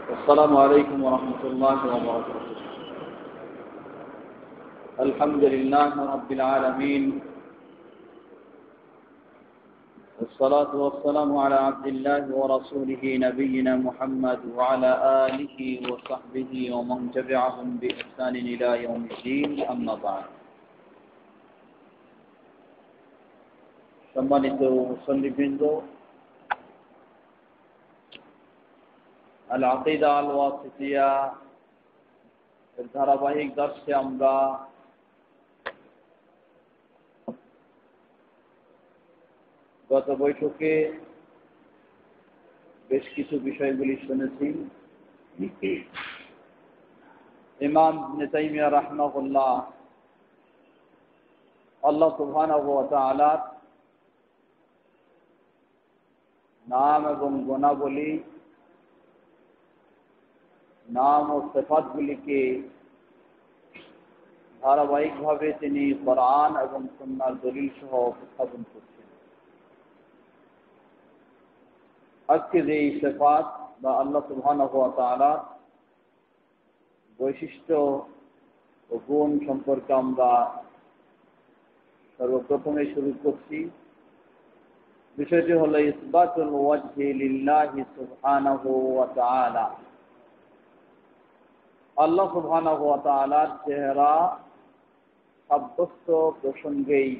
السلام عليكم ورحمة الله وبركاته. الحمد لله رب العالمين، والصلاة والسلام على عبد الله ورسوله نبينا محمد وعلى آله وصحبه ومن تبعهم بإحسان إلى يوم الدين. أما بعد. সম্মানিত মুসল্লিবৃন্দ, আল আকিদা আল ওয়াসিতিয়া এর ধারাবাহিক দর্শে আমরা গত বৈঠকে বেশ কিছু বিষয়গুলি শুনেছি। ইমাম ইবনে তাইমিয়া রাহিমাহুল্লাহ আল্লাহ সুবহানাহু ওয়া তাআলার নাম এবং গুণাবলী, নাম ও সিফাতগুলিকে ধারাবাহিকভাবে তিনি কোরআন এবং সুন্নাহর দলিল সহ উপস্থাপন করছেন। আজকে যে সিফাত বা আল্লাহ সুবহানাহু ওয়া তাআলার বৈশিষ্ট্য ও গুণ সম্পর্কে আমরা সর্বপ্রথমে শুরু করছি। বিষয়টি হলো ইসবাতুল ওয়াজহি লিল্লাহি সুবহানাহু ওয়া তাআলা। আল্লাহ সুবহানাহু ওয়া তাআলার চেহারা সাব্যস্ত প্রসঙ্গেই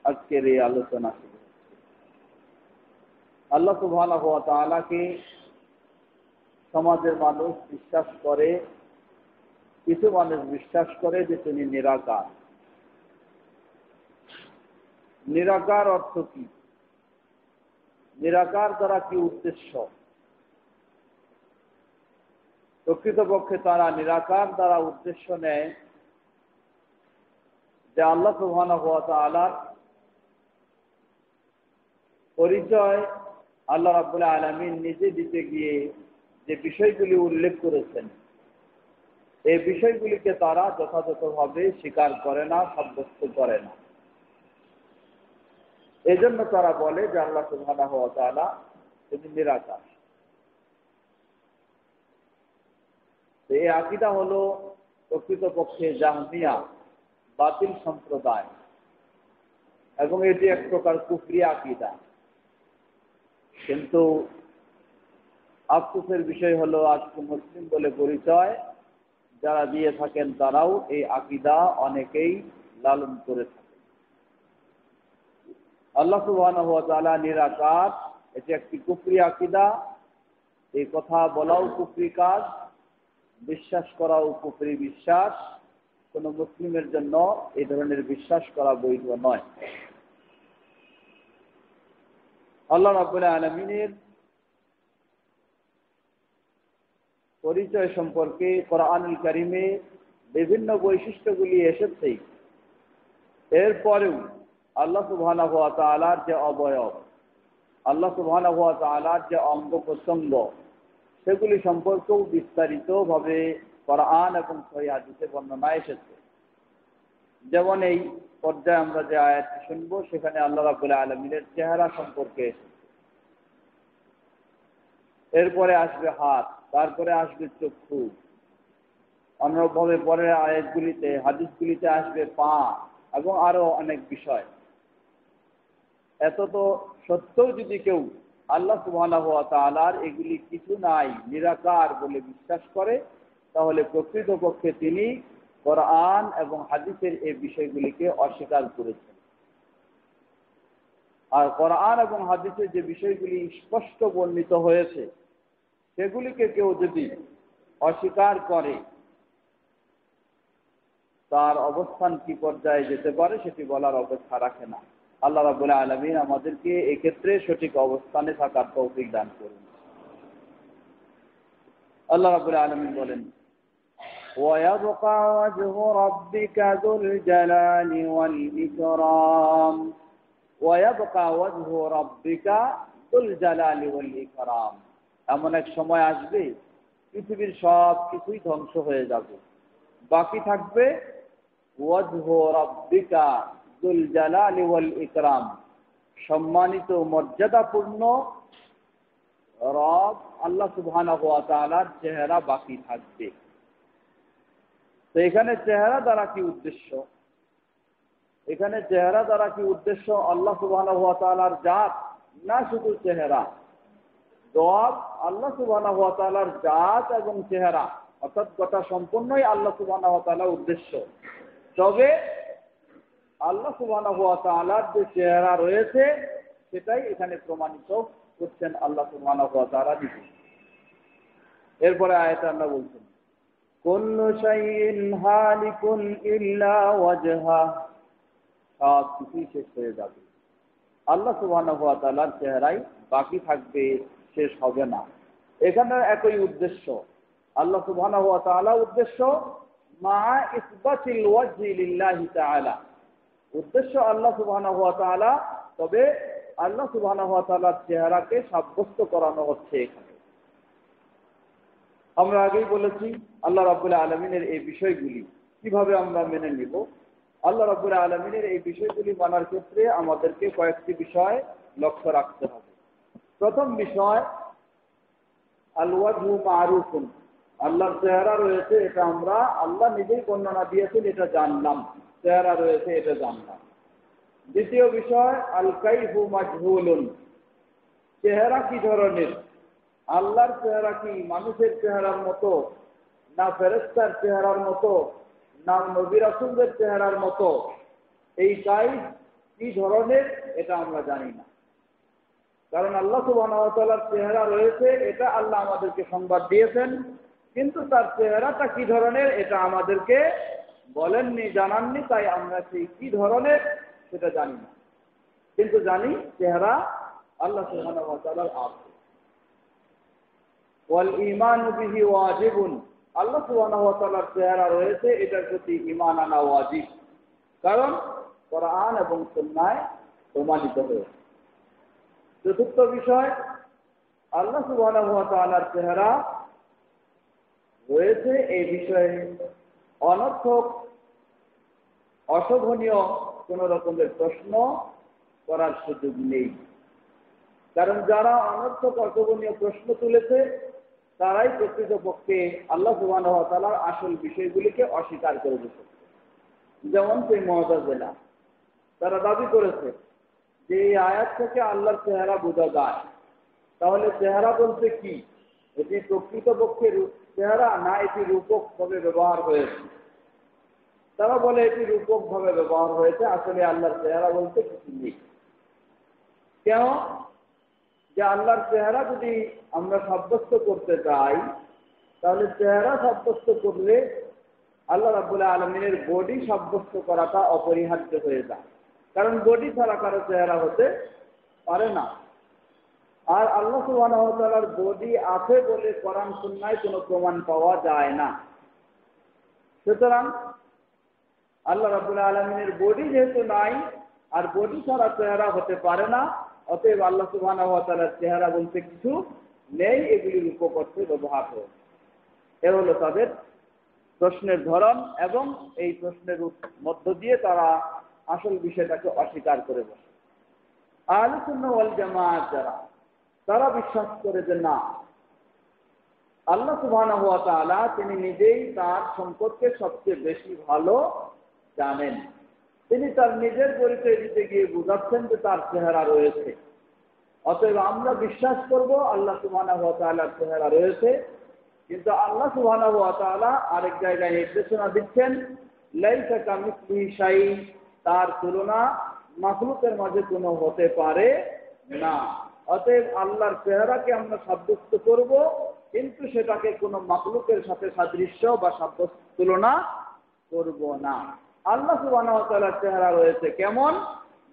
আজকের এই আলোচনা শুরু হচ্ছে। আল্লাহ সুবহানাহু ওয়া তাআলাকে সমাজের মানুষ বিশ্বাস করে, কিছু মানুষ বিশ্বাস করে যে তিনি নিরাকার। নিরাকার অর্থ কি? নিরাকার দ্বারা কি উদ্দেশ্য? প্রকৃতপক্ষে তারা নিরাকার দ্বারা উদ্দেশ্য নেয় যে আল্লাহ সুবহানাহু ওয়া তাআলার পরিচয় আল্লাহ রাব্বুল আলামিন নিজে দিতে গিয়ে যে বিষয়গুলি উল্লেখ করেছেন, এই বিষয়গুলিকে তারা যথাযথভাবে স্বীকার করে না, সাব্যস্ত করে না। এই জন্য তারা বলে যে আল্লাহ সুবহানাহু ওয়া তাআলা তিনি নিরাকার। এই আকীদা হলো প্রকৃতপক্ষে জাহমিয়া বাতিল সম্প্রদায়, এবং এটি এক প্রকার কুফরি আকীদা। কিন্তু আফসোসের বিষয় হলো আজকে মুসলিম বলে পরিচয় যারা দিয়ে থাকেন তারাও এই আকীদা অনেকেই লালন করে থাকেন। আল্লাহ সুবহানাহু ওয়া তাআলা নিরাকার, এটি একটি কুফরি আকীদা। এই কথা বলাও কুফরি কাজ, বিশ্বাস করাও কুফরি বিশ্বাস। কোন মুসলিমের জন্য এই ধরনের বিশ্বাস করা বৈধ নয়। আল্লাহ রাব্বুল আলামিনের পরিচয় সম্পর্কে কোরআনুল কারীমে বিভিন্ন বৈশিষ্ট্যগুলি এসেছে। এরপরেও আল্লাহ সুবহানাহু ওয়া তাআলার যে অবয়ব, আল্লাহ সুবহানাহু ওয়া তাআলার যে অঙ্গ প্রত্যঙ্গ, সেগুলি সম্পর্কেও বিস্তারিতভাবে কোরআন এবং সহিহ হাদিসে বর্ণনা এসেছে। যেমন এই পর্যায়ে আমরা যে আয়াতটি শুনবো, সেখানে আল্লাহ রাব্বুল আলামিনের চেহারা সম্পর্কে এসেছে। এরপরে আসবে হাত, তারপরে আসবে চক্ষু, অন্যভাবে পরের আয়াতগুলিতে, হাদিসগুলিতে আসবে পা, এবং আরো অনেক বিষয়। এত তো সত্ত্বেও যদি কেউ আল্লাহ সুবহানাহু ওয়া তাআলার এগুলি কিছু নাই, নিরাকার বলে বিশ্বাস করে, তাহলে প্রকৃতপক্ষে তিনি কোরআন এবং হাদিসের এই বিষয়গুলিকে অস্বীকার করেছেন। আর কোরআন এবং হাদিসের যে বিষয়গুলি স্পষ্ট বর্ণিত হয়েছে, সেগুলিকে কেউ যদি অস্বীকার করে, তার অবস্থান কি পর্যায়ে যেতে পারে সেটি বলার অপেক্ষা রাখে না। আল্লাহ রাব্বুল আলামিন আমাদেরকে এক্ষেত্রে সঠিক অবস্থানে থাকার তৌফিক দান করুন। আল্লাহ রাব্বুল আলামিন বলেন, ওয়ায়াবকা ওয়াজহু রাব্বিকা যুল জালালি ওয়াল ইকরাম। ওয়ায়াবকা ওয়াজহু রাব্বিকা যুল জালালি ওয়াল ইকরাম। এমন এক সময় আসবে পৃথিবীর সব কিছুই ধ্বংস হয়ে যাবে, বাকি থাকবে ওয়াজহু রাব্বিকা যুল জালালি ওয়াল ইকরাম, সম্মানিত মর্যাদাপূর্ণ রব আল্লাহ সুবহানাহু ওয়া তাআলার চেহারা বাকি থাকবে। তো এখানে চেহারা দ্বারা কি উদ্দেশ্য? এখানে চেহারা দ্বারা কি উদ্দেশ্য আল্লাহ সুবহানাহু ওয়া তাআলার জাত, না শুধু চেহারা? জবাব, আল্লাহ সুবহানাহু ওয়া তাআলার জাত এবং চেহারা অর্থাৎ গোটা সম্পূর্ণই আল্লাহ সুবহানাহু ওয়া তাআলার উদ্দেশ্য। তবে আল্লাহ সুবহানাহু ওয়া তাআলার যে চেহারা রয়েছে সেটাই এখানে প্রমাণিত করছেন আল্লাহ সুবহানাহু ওয়া তাআলা নিজে। এরপরে আয়াতে আল্লাহ বলছেন, কুল্লু শাইইন হালিকুন ইল্লা ওয়াজহা, সব কিছুই শেষ হয়ে যাবে, আল্লাহ সুবহানাহু ওয়া তাআলার চেহারাই বাকি থাকবে, শেষ হবে না। এখানে একই উদ্দেশ্য, আল্লাহ সুবহানাহু ওয়া তাআলা উদ্দেশ্য মা ইসবাতিল ওয়াজহি লিল্লাহি তাআলা, উদ্দেশ্য আল্লাহ সুবহানাহু ওয়া তাআলা, তবে আল্লাহ সুবহানাহু ওয়া তাআলার চেহারাকে সাব্যস্ত করানো হচ্ছে এখানে। আমরা আগেই বলেছি আল্লাহ রাব্বুল আলামিনের এই বিষয়গুলি কিভাবে আমরা মেনে নিব। আল্লাহ রাব্বুল আলামিনের এই বিষয়গুলি মানার ক্ষেত্রে আমাদেরকে কয়েকটি বিষয় লক্ষ্য রাখতে হবে। প্রথম বিষয়, আল ওয়াজহু মারুফুন, আল্লাহর চেহারা রয়েছে এটা আমরা, আল্লাহ নিজেই বর্ণনা দিয়েছেন এটা জানলাম, চেহারা রয়েছে এটা জানলাম। দ্বিতীয় বিষয়, আল কাইফু মাজহুলুন, চেহারা কি ধরনের, আল্লাহর চেহারা কি মানুষের চেহারার মতো, না ফেরেশতার চেহারার মতো, না নবী রাসূলদের চেহারার মতো, এই কাইফ কি ধরনের এটা আমরা জানি না। কারণ আল্লাহ সুবহানাহু ওয়া তাআলার চেহারা রয়েছে এটা আল্লাহ আমাদেরকে সংবাদ দিয়েছেন, কিন্তু তার চেহারাটা কি ধরনের এটা আমাদেরকে বলেননি, জানাননি, তাই আমরা সেই কি ধরনের সেটা জানি না। কিন্তু জানি চেহারা আল্লাহ সুবহানাহু ওয়া তাআলার আছে। ওয়াল ঈমানু বিহি ওয়াজিবুন, আল্লাহ সুবহানাহু ওয়া তাআলার চেহারা রয়েছে এটার প্রতি ঈমান আনা ওয়াজিব, কারণ কোরআন এবং সুন্নাহয় প্রমাণিত হয়েছে। চতুর্থ বিষয়, আল্লাহ সুবহানাহু ওয়া তাআলার চেহারা রয়েছে এই বিষয়ে অনর্থক অশোভনীয় কোন রকমের প্রশ্ন করার সুযোগ নেই। কারণ যারা অনর্থক অশোভনীয় প্রশ্ন তুলেছে তারাই প্রকৃতপক্ষে আল্লাহ সুবহানাহু ওয়া তাআলার আসল বিষয়গুলিকে অস্বীকার করে দিয়েছে। যেমন সেই মুতাজিলা, তারা দাবি করেছে যে এই আয়াত থেকে আল্লাহর চেহারা বোঝা যায়, তাহলে চেহারা বলতে কি, এটি প্রকৃতপক্ষে চেহারা না এটি রূপক ভাবে ব্যবহার হয়েছে? তারা বলে এটি রূপক ভাবে ব্যবহার হয়েছে, আসলে আল্লাহর চেহারা বলতে কিছু নেই। কেন? যে আল্লাহর চেহারা যদি আমরা সাব্যস্ত করতে চাই, তাহলে চেহারা সাব্যস্ত করলে আল্লাহ রাব্বুল আলামিনের বডি সাব্যস্ত করাটা অপরিহার্য হয়ে যায়, কারণ বডি ছাড়া কারো চেহারা হতে পারে না। আর আল্লাহ সুবহানাহু ওয়া তাআলার বডি আছে বলে কোরআন সুন্নাহয় কোনো প্রমাণ পাওয়া যায় না। সুতরাং আল্লাহ রাব্বুল আলামিনের বডি যেহেতু নাই আর বডি ছাড়া চেহারা হতে পারে না, অতএব আল্লাহ সুবহানাহু ওয়া তাআলার চেহারা বলতে কিছু নেই, এগুলি রূপক অর্থে ব্যবহার হয়। এ হলো তাদের প্রশ্নের ধরন, এবং এই প্রশ্নের মধ্য দিয়ে তারা আসল বিষয়টাকে অস্বীকার করে বসে। আহলে সুন্নাহ ওয়াল জামাত যারা, তারা বিশ্বাস করে যে না, আল্লাহ সুবহানাহু ওয়া তাআলা তিনি নিজেই তার সম্পর্কে সবচেয়ে বেশি ভালো জানেন। তিনি তার নিজের পরিচয় দিতে গিয়ে বুঝাচ্ছেন যে তার চেহারা রয়েছে। অতএব আমরা বিশ্বাস করব আল্লাহ সুবহানাহু ওয়া তাআলার চেহারা রয়েছে, কিন্তু আল্লাহ সুবহানাহু ওয়া তাআলা আরেক জায়গায় নির্দেশনা দিচ্ছেন লাইসা কামিসলিহি শাই, তার তুলনা মাখলুকের মাঝে কোনো হতে পারে না। অতএব আল্লাহর চেহারাকে আমরা সাব্যস্ত করব, কিন্তু সেটাকে কোনো মাখলুকের সাথে সাদৃশ্য বা তুলনা করব না। আল্লাহ সুবহানাহু ওয়া তাআলার চেহারা রয়েছে কেমন,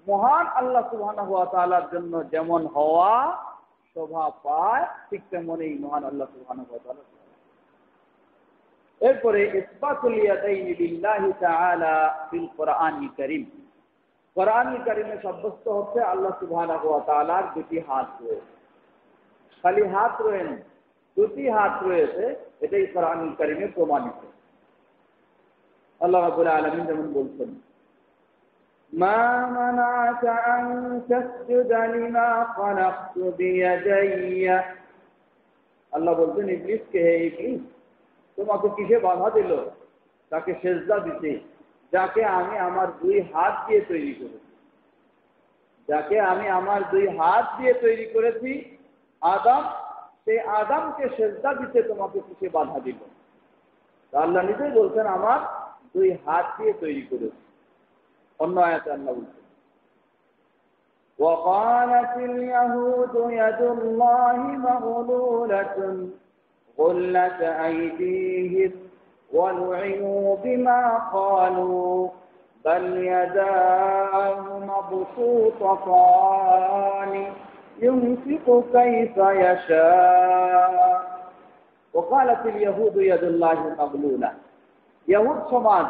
মহান আল্লাহ সুবহানাহু ওয়া তাআলার জন্য যেমন হওয়া শোভা পায়, ঠিক তেমনই মহান আল্লাহ সুবহানাহু ওয়া তাআলা। এরপরে ইসবাতুল ইয়াদাইনি লিল্লাহি তাআলা ফিল কোরআনিল কারীম, কোরআনুল কারীমে সাব্যস্ত হচ্ছে আল্লাহ সুবহানাহু ওয়া তাআলার দুটি হাত রয়েছে। খালি হাত রয়েছে, দুটি হাত রয়েছে, এটাই কোরআনুল কারীমে প্রমাণিত। আল্লাহ রাব্বুল আলামিন যেমন বলছেন, মা মানাআকা আন তাসজুদা লিমা খালাকতু বিয়াদাইয়া আল্লাহ বলছেন ইবলিসকে, হে ইবলিস, তোমাকে কিসে বাধা দিল তাকে সেজদা দিতে যাকে আমি আমার 2 হাত দিয়ে তৈরি করেছি, যাকে আমি আমার 2 হাত দিয়ে তৈরি করেছি আদম, সেই আদমকে সেজদা দিতে তোমাকে কিসে বাধা দিল? আল্লাহ নিজেই বলছেন আমার 2 হাত দিয়ে তৈরি করেছি। অন্য আয়াতে আল্লাহ বলছেন وقالت اليهود يد الله مغلولة غلت أيديهم ولعنوا بما قالوا بل يداه مبسوطتان ينفق كيف يشاء وقالت اليهود يد الله مغلولة। ইহুদ সমাজ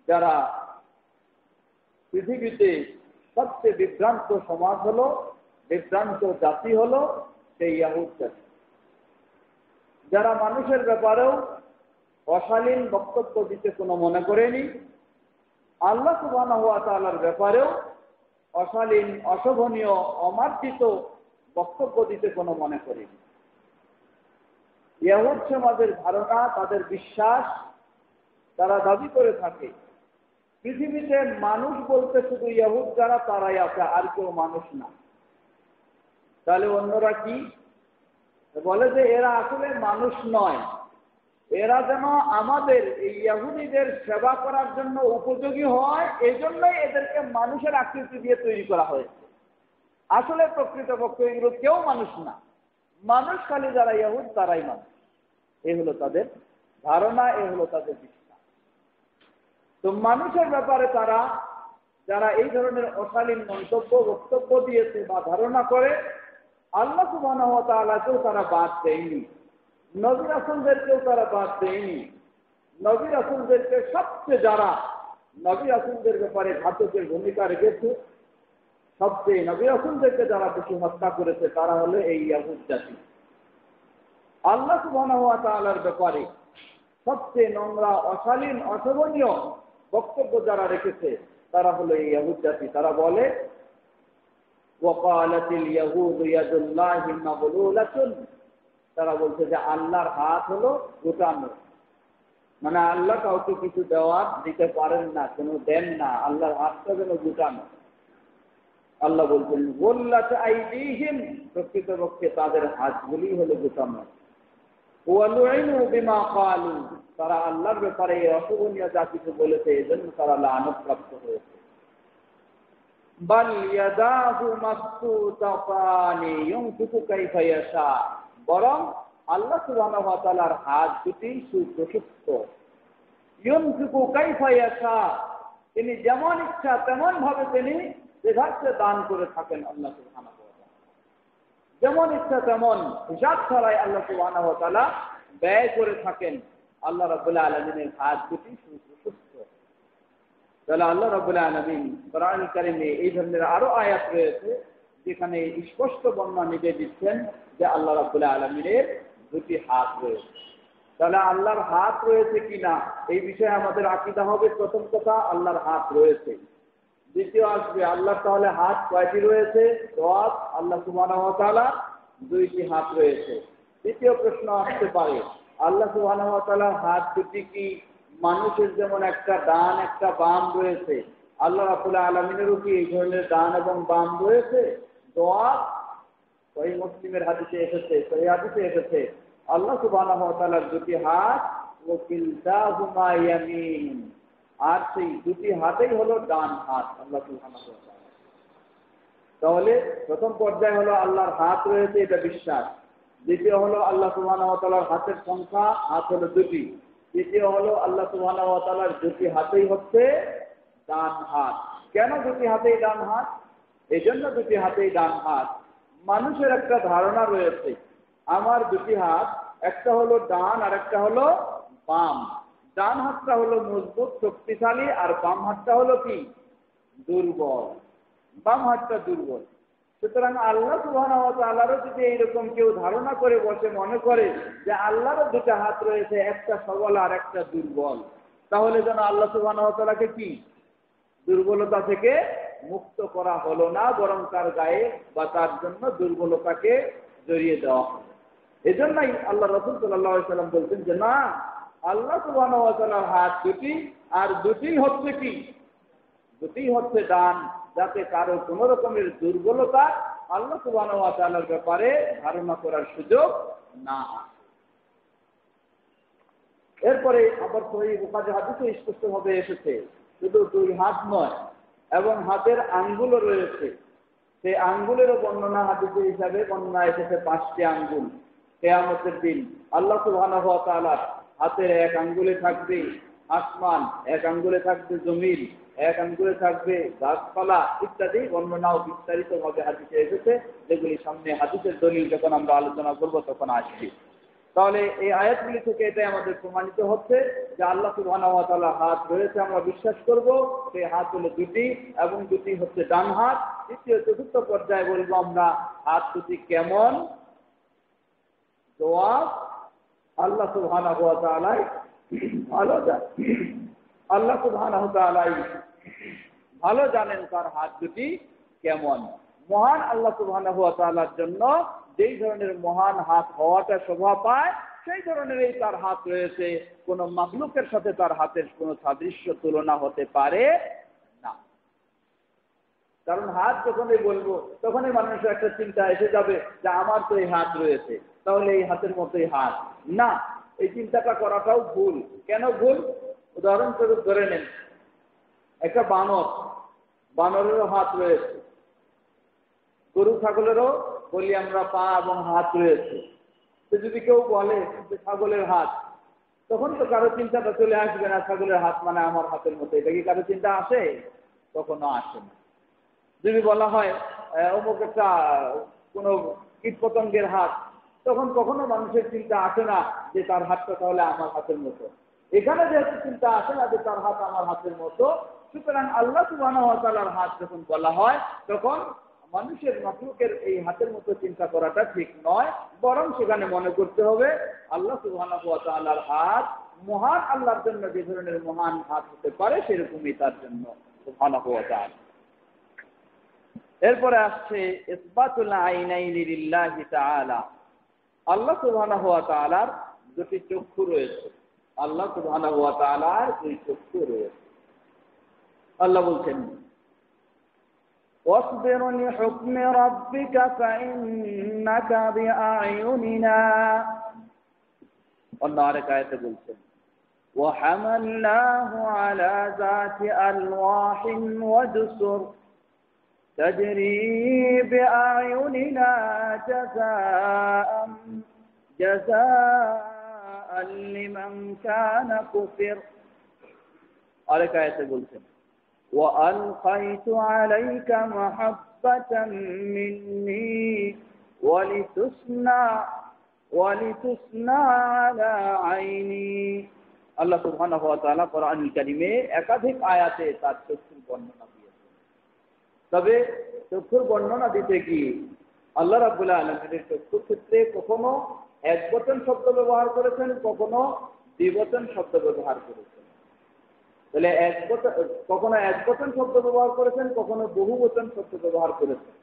যারা পৃথিবীতে সবচেয়ে বিভ্রান্ত সমাজ হলো, বিভ্রান্ত জাতি হলো সেই ইহুদ জাতি, যারা মানুষের ব্যাপারেও অশালীন বক্তব্য দিতে কোনো মনে করেনি, আল্লাহ সুবহানাহু ওয়া তাআলার ব্যাপারেও অশালীন, অশোভনীয়, অমার্জিত বক্তব্য দিতে কোনো মনে করেনি। ইহুদ সমাজের ধারণা, তাদের বিশ্বাস, তারা দাবি করে থাকে পৃথিবীতে মানুষ বলতে শুধু ইহুদ যারা তারাই আছে, আর কেউ মানুষ না। তাহলে অন্যরা কি বলে? যে এরা আসলে মানুষ নয়, এরা যেন আমাদের এই ইহুদিদের সেবা করার জন্য উপযোগী হয়, এই জন্যই এদেরকে মানুষের আকৃতি দিয়ে তৈরি করা হয়েছে। আসলে প্রকৃতপক্ষে এগুলো কেউ মানুষ না, মানুষ খালি যারা ইহুদ তারাই মানুষ। এই হলো তাদের ধারণা, এই হলো তাদের বিশ্বাস। তো মানুষের ব্যাপারে তারা যারা এই ধরনের অশালীন মন্তব্য, বক্তব্য দিয়েছে বা ধারণা করে, আল্লাহ সুবহানাহু ওয়া তাআলাকেও তারা বাদ দেয়নি, নবী রাসূলদেরকেও তারা বাদ দেয়নি। নবী রাসূলদেরকে সবচেয়ে যারা নবী রাসূলদের ব্যাপারে ঘাতকের ভূমিকা রেখেছে, সবচেয়ে নবী রাসূলদেরকে যারা বেশি হত্যা করেছে তারা হলো এই ইহুদ জাতি। আল্লাহ সুবহানাহু ওয়া তাআলার ব্যাপারে সবচেয়ে নোংরা, অশালীন, অশোভনীয় বক্তব্য যারা রেখেছে তারা হলো এই ইহুদ জাতি। তারা বলে ওয়াকালাতিল ইয়াহুদু ইয়াদুল্লাহি মাগলুলাতুন, তারা বলছে যে আল্লাহর হাত হলো গুটানো, মানে আল্লাহ কাউকে কিছু দেওয়ার দিতে পারেন না, কোনো দেন না, আল্লাহর হাতটা যেন গুটানো। আল্লাহ বলছেন গুল্লাত আইদিহিম, প্রকৃতপক্ষে তাদের হাতগুলি হলো গুটানো। ওয়ালুইনু বিমা ক্বালু, তারা আল্লাহর ব্যাপারে এই অশোভনীয় যা কিছু বলেছে এজন্য তারা লানত হয়েছে। বাল ইয়াদাহু মাবসুতাতানি ইউনফিকু কাইফা ইয়াশা, বরং আল্লাহ সুবহানাহু ওয়া তাআলার হাত দুটি সুপ্রশস্ত। ইউনফিকু কাইফা ইয়াশা, তিনি যেমন ইচ্ছা তেমন ভাবে তিনি যেভাবে দান করে থাকেন। আল্লাহ সুবহানাহু ওয়া তাআলা যেমন ইচ্ছা তেমন হিসাব ছাড়াই আল্লাহ সুবহানাহু ওয়া তাআলা ব্যয় করে থাকেন। আল্লাহ রাব্বুল আলামিনের হাত দুটি সুপ্রশস্ত। তাহলে আল্লাহ রাব্বুল আলামিন কোরআন কারীমে এই ধরনের আরো আয়াত রয়েছে যেখানে স্পষ্ট বর্ণনা নিজে দিচ্ছেন যে আল্লাহ রাব্বুল আলামিনের দুটি হাত রয়েছে। তাহলে আল্লাহর হাত রয়েছে কিনা এই বিষয়ে আমাদের আকীদা হবে। প্রথম কথা, আল্লাহর হাত রয়েছে। দ্বিতীয় আসবে আল্লাহ তাহলে হাত কয়টি রয়েছে? জবাব, আল্লাহ সুবহানাহু ওয়া তাআলা দুইটি হাত রয়েছে। দ্বিতীয় প্রশ্ন আসতে পারে, আল্লাহ সুবহানাহু ওয়া তাআলার হাত দুটি কি মানুষের যেমন একটা ডান একটা বাম রয়েছে, আল্লাহ রাব্বুল আলামিনেরও কি এই ধরনের ডান এবং বাম রয়েছে? জবাব, সহিহ মুসলিমের হাদিসে এসেছে, সহিহ হাদিসে এসেছে আল্লাহ সুবহানাহু ওয়া তাআলার দুটি হাত, ওয়া কিলতাহুমা ইয়ামিন, আর সেই দুটি হাতেই হলো ডান হাত আল্লাহ সুবহানাহু ওয়া তাআলা। তাহলে প্রথম পর্যায়ে হলো আল্লাহর হাত রয়েছে, এটা বিশ্বাস। দ্বিতীয় হলো আল্লাহ সুবহানাহু ওয়া তাআলার হাতের সংখ্যা, হাত হলো দুটি। তৃতীয় হলো আল্লাহ সুবহানাহু ওয়া তাআলার দুটি হাতেই হচ্ছে ডান হাত। কেন দুটি হাতেই ডান হাত? এই জন্য দুটি হাতেই ডান হাত, মানুষের একটা ধারণা রয়েছে আমার দুটি হাত, একটা হলো ডান আর একটা হলো বাম। ডান হাতটা হলো মজবুত শক্তিশালী আর বাম হাতটা হলো কি? দুর্বল। বাম হাতটা দুর্বল। সুতরাং আল্লাহ সুবহানাহু ওয়া তাআলারও যদি এইরকম কেউ ধারণা করে বসে, মনে করে যে আল্লাহরও দুটো হাত রয়েছে, একটা সবল আর একটা দুর্বল, তাহলে যেন আল্লাহ সুবহানাহু ওয়া তাআলাকে কি দুর্বলতা থেকে মুক্ত করা হলো না, বরং তার গায়ে বা তার জন্য দুর্বলতাকে জড়িয়ে দেওয়া হলো। এজন্যই আল্লাহ রাসূল সাল্লাল্লাহু আলাইহি সাল্লাম বলছেন যে না, আল্লাহ সুবহানাহু ওয়া তাআলার হাত দুটি, আর দুটি হচ্ছে কি? দুটি হচ্ছে ডান, যাতে কারো কোনো রকমের দুর্বলতা আল্লাহ সুবহানাহু ওয়া তাআলার ব্যাপারে ধারণা করার সুযোগ না আসে। এরপরে আবার সহিহ বুখারী হাদিসে স্পষ্টভাবে এসেছে, শুধু দুই হাত নয়, এবং হাতের আঙ্গুলও রয়েছে। সেই আঙ্গুলেরও বর্ণনা হাদিসে হিসাবে বর্ণনা এসেছে 5টি আঙ্গুল। কিয়ামতের দিন আল্লাহ সুবহানাহু ওয়া তাআলা হাতের এক আঙ্গুলে থাকবে আসমান, এক আঙ্গুলে থাকবে জমিন, এক আঙ্গুলে থাকবে গাছপালা ইত্যাদি বর্ণনাও বিস্তারিতভাবে হাদিসে এসেছে, যেগুলি সামনে হাদিসের দলিল যখন আমরা আলোচনা করব তখন আসবে। তাহলে এই আয়াতগুলি থেকে এটাই আমাদের প্রমাণিত হচ্ছে যে আল্লাহ সুবহানাহু ওয়া তাআলার হাত রয়েছে, আমরা বিশ্বাস করব। সেই হাত হলো দুটি, এবং দুটি হচ্ছে ডান হাত। তৃতীয় চতুর্থ পর্যায়ে বলবো আমরা হাত দুটি কেমন। জবাব, আল্লাহ সুবহানাহু ওয়া তাআলা ভালো জানেন। আল্লাহ সুবহানাহু ওয়া তাআলা ভালো জানেন তার হাত দুটি কেমন। মহান আল্লাহ সুবহানাহু ওয়া তাআলার জন্য যেই ধরনের মহান হাত হওয়াটা শোভা পায়, সেই ধরনেরই তার হাত রয়েছে। কোন মাখলুকের সাথে তার হাতের কোনো সাদৃশ্য তুলনা হতে পারে না। কারণ হাত যখনই বলবো তখনই মানুষের একটা চিন্তা এসে যাবে যে আমার তো এই হাত রয়েছে, তাহলে এই হাতের মতোই হাত। না, এই চিন্তাটা করাটাও ভুল। কেন ভুল? উদাহরণস্বরূপ ধরে নেন একটা বানর, বানরেরও হাত রয়েছে। গরু ছাগলেরও বলি আমরা পা এবং হাত রয়েছে। তো যদি কেউ বলে যে ছাগলের হাত, তখন তো কারো চিন্তাটা চলে আসবে না ছাগলের হাত মানে আমার হাতের মতো। এটা কি কারো চিন্তা আসে? কখনো আসে না। যদি বলা হয় অমুক একটা কোনো কীট পতঙ্গের হাত, তখন কখনো মানুষের চিন্তা আসে না যে তার হাতটা তাহলে আমার হাতের মতো। এখানে যেহেতু চিন্তা আসে না যে তার হাত আমার হাতের মতো, সুতরাং আল্লাহ সুবহানাহু ওয়া তাআলার হাত যখন বলা হয় তখন মানুষের মাখলুকের এই হাতের মতো চিন্তা করাটা ঠিক নয়, বরং সেখানে মনে করতে হবে আল্লাহ সুবহানাহু ওয়া তাআলার হাত মহান আল্লাহর জন্য যে ধরনের মহান হাত হতে পারে সেরকমই তার জন্য সুবহানাহু ওয়া তাআলা। এরপরে আসছে ইসবাতুল আইনাইনি লিল্লাহি তাআলা। আল্লাহ সুবহানাহু ওয়া তাআলার দুটি চক্ষু রয়েছে। আল্লাহ সুবহানাহু ওয়া তাআলার দুই চক্ষু রয়েছে। আল্লাহ বলছেন ওয়াসবির লিহুকমি রাব্বিকা ফাইন্নাকা বিআয়ুনিনা। অন্য আরেক আয়াতে বলছেন ওয়াহামালনাহু আলা যাতি আলওয়াহিন ওয়াদুসুর تجري بأعيننا جزاء لمن كان كفر. আরেক আয়াতে বলছেন وألقيت عليك محبة مني ولتصنع على عيني. আল্লাহ সুবহানাহু ওয়া তাআলা কোরআনুল কারীমে একাধিক আয়াতে তার চক্ষুর বর্ণনা দিয়েছেন। তবে চক্ষুর বর্ণনা দিতে গিয়ে আল্লাহ রাব্বুল আলামিনের চক্ষুর ক্ষেত্রে কখনো একবচন শব্দ ব্যবহার করেছেন, কখনো দ্বিবচন শব্দ ব্যবহার করেছেন। তাহলে কখনো একবচন শব্দ ব্যবহার করেছেন, কখনো বহুবচন শব্দ ব্যবহার করেছেন।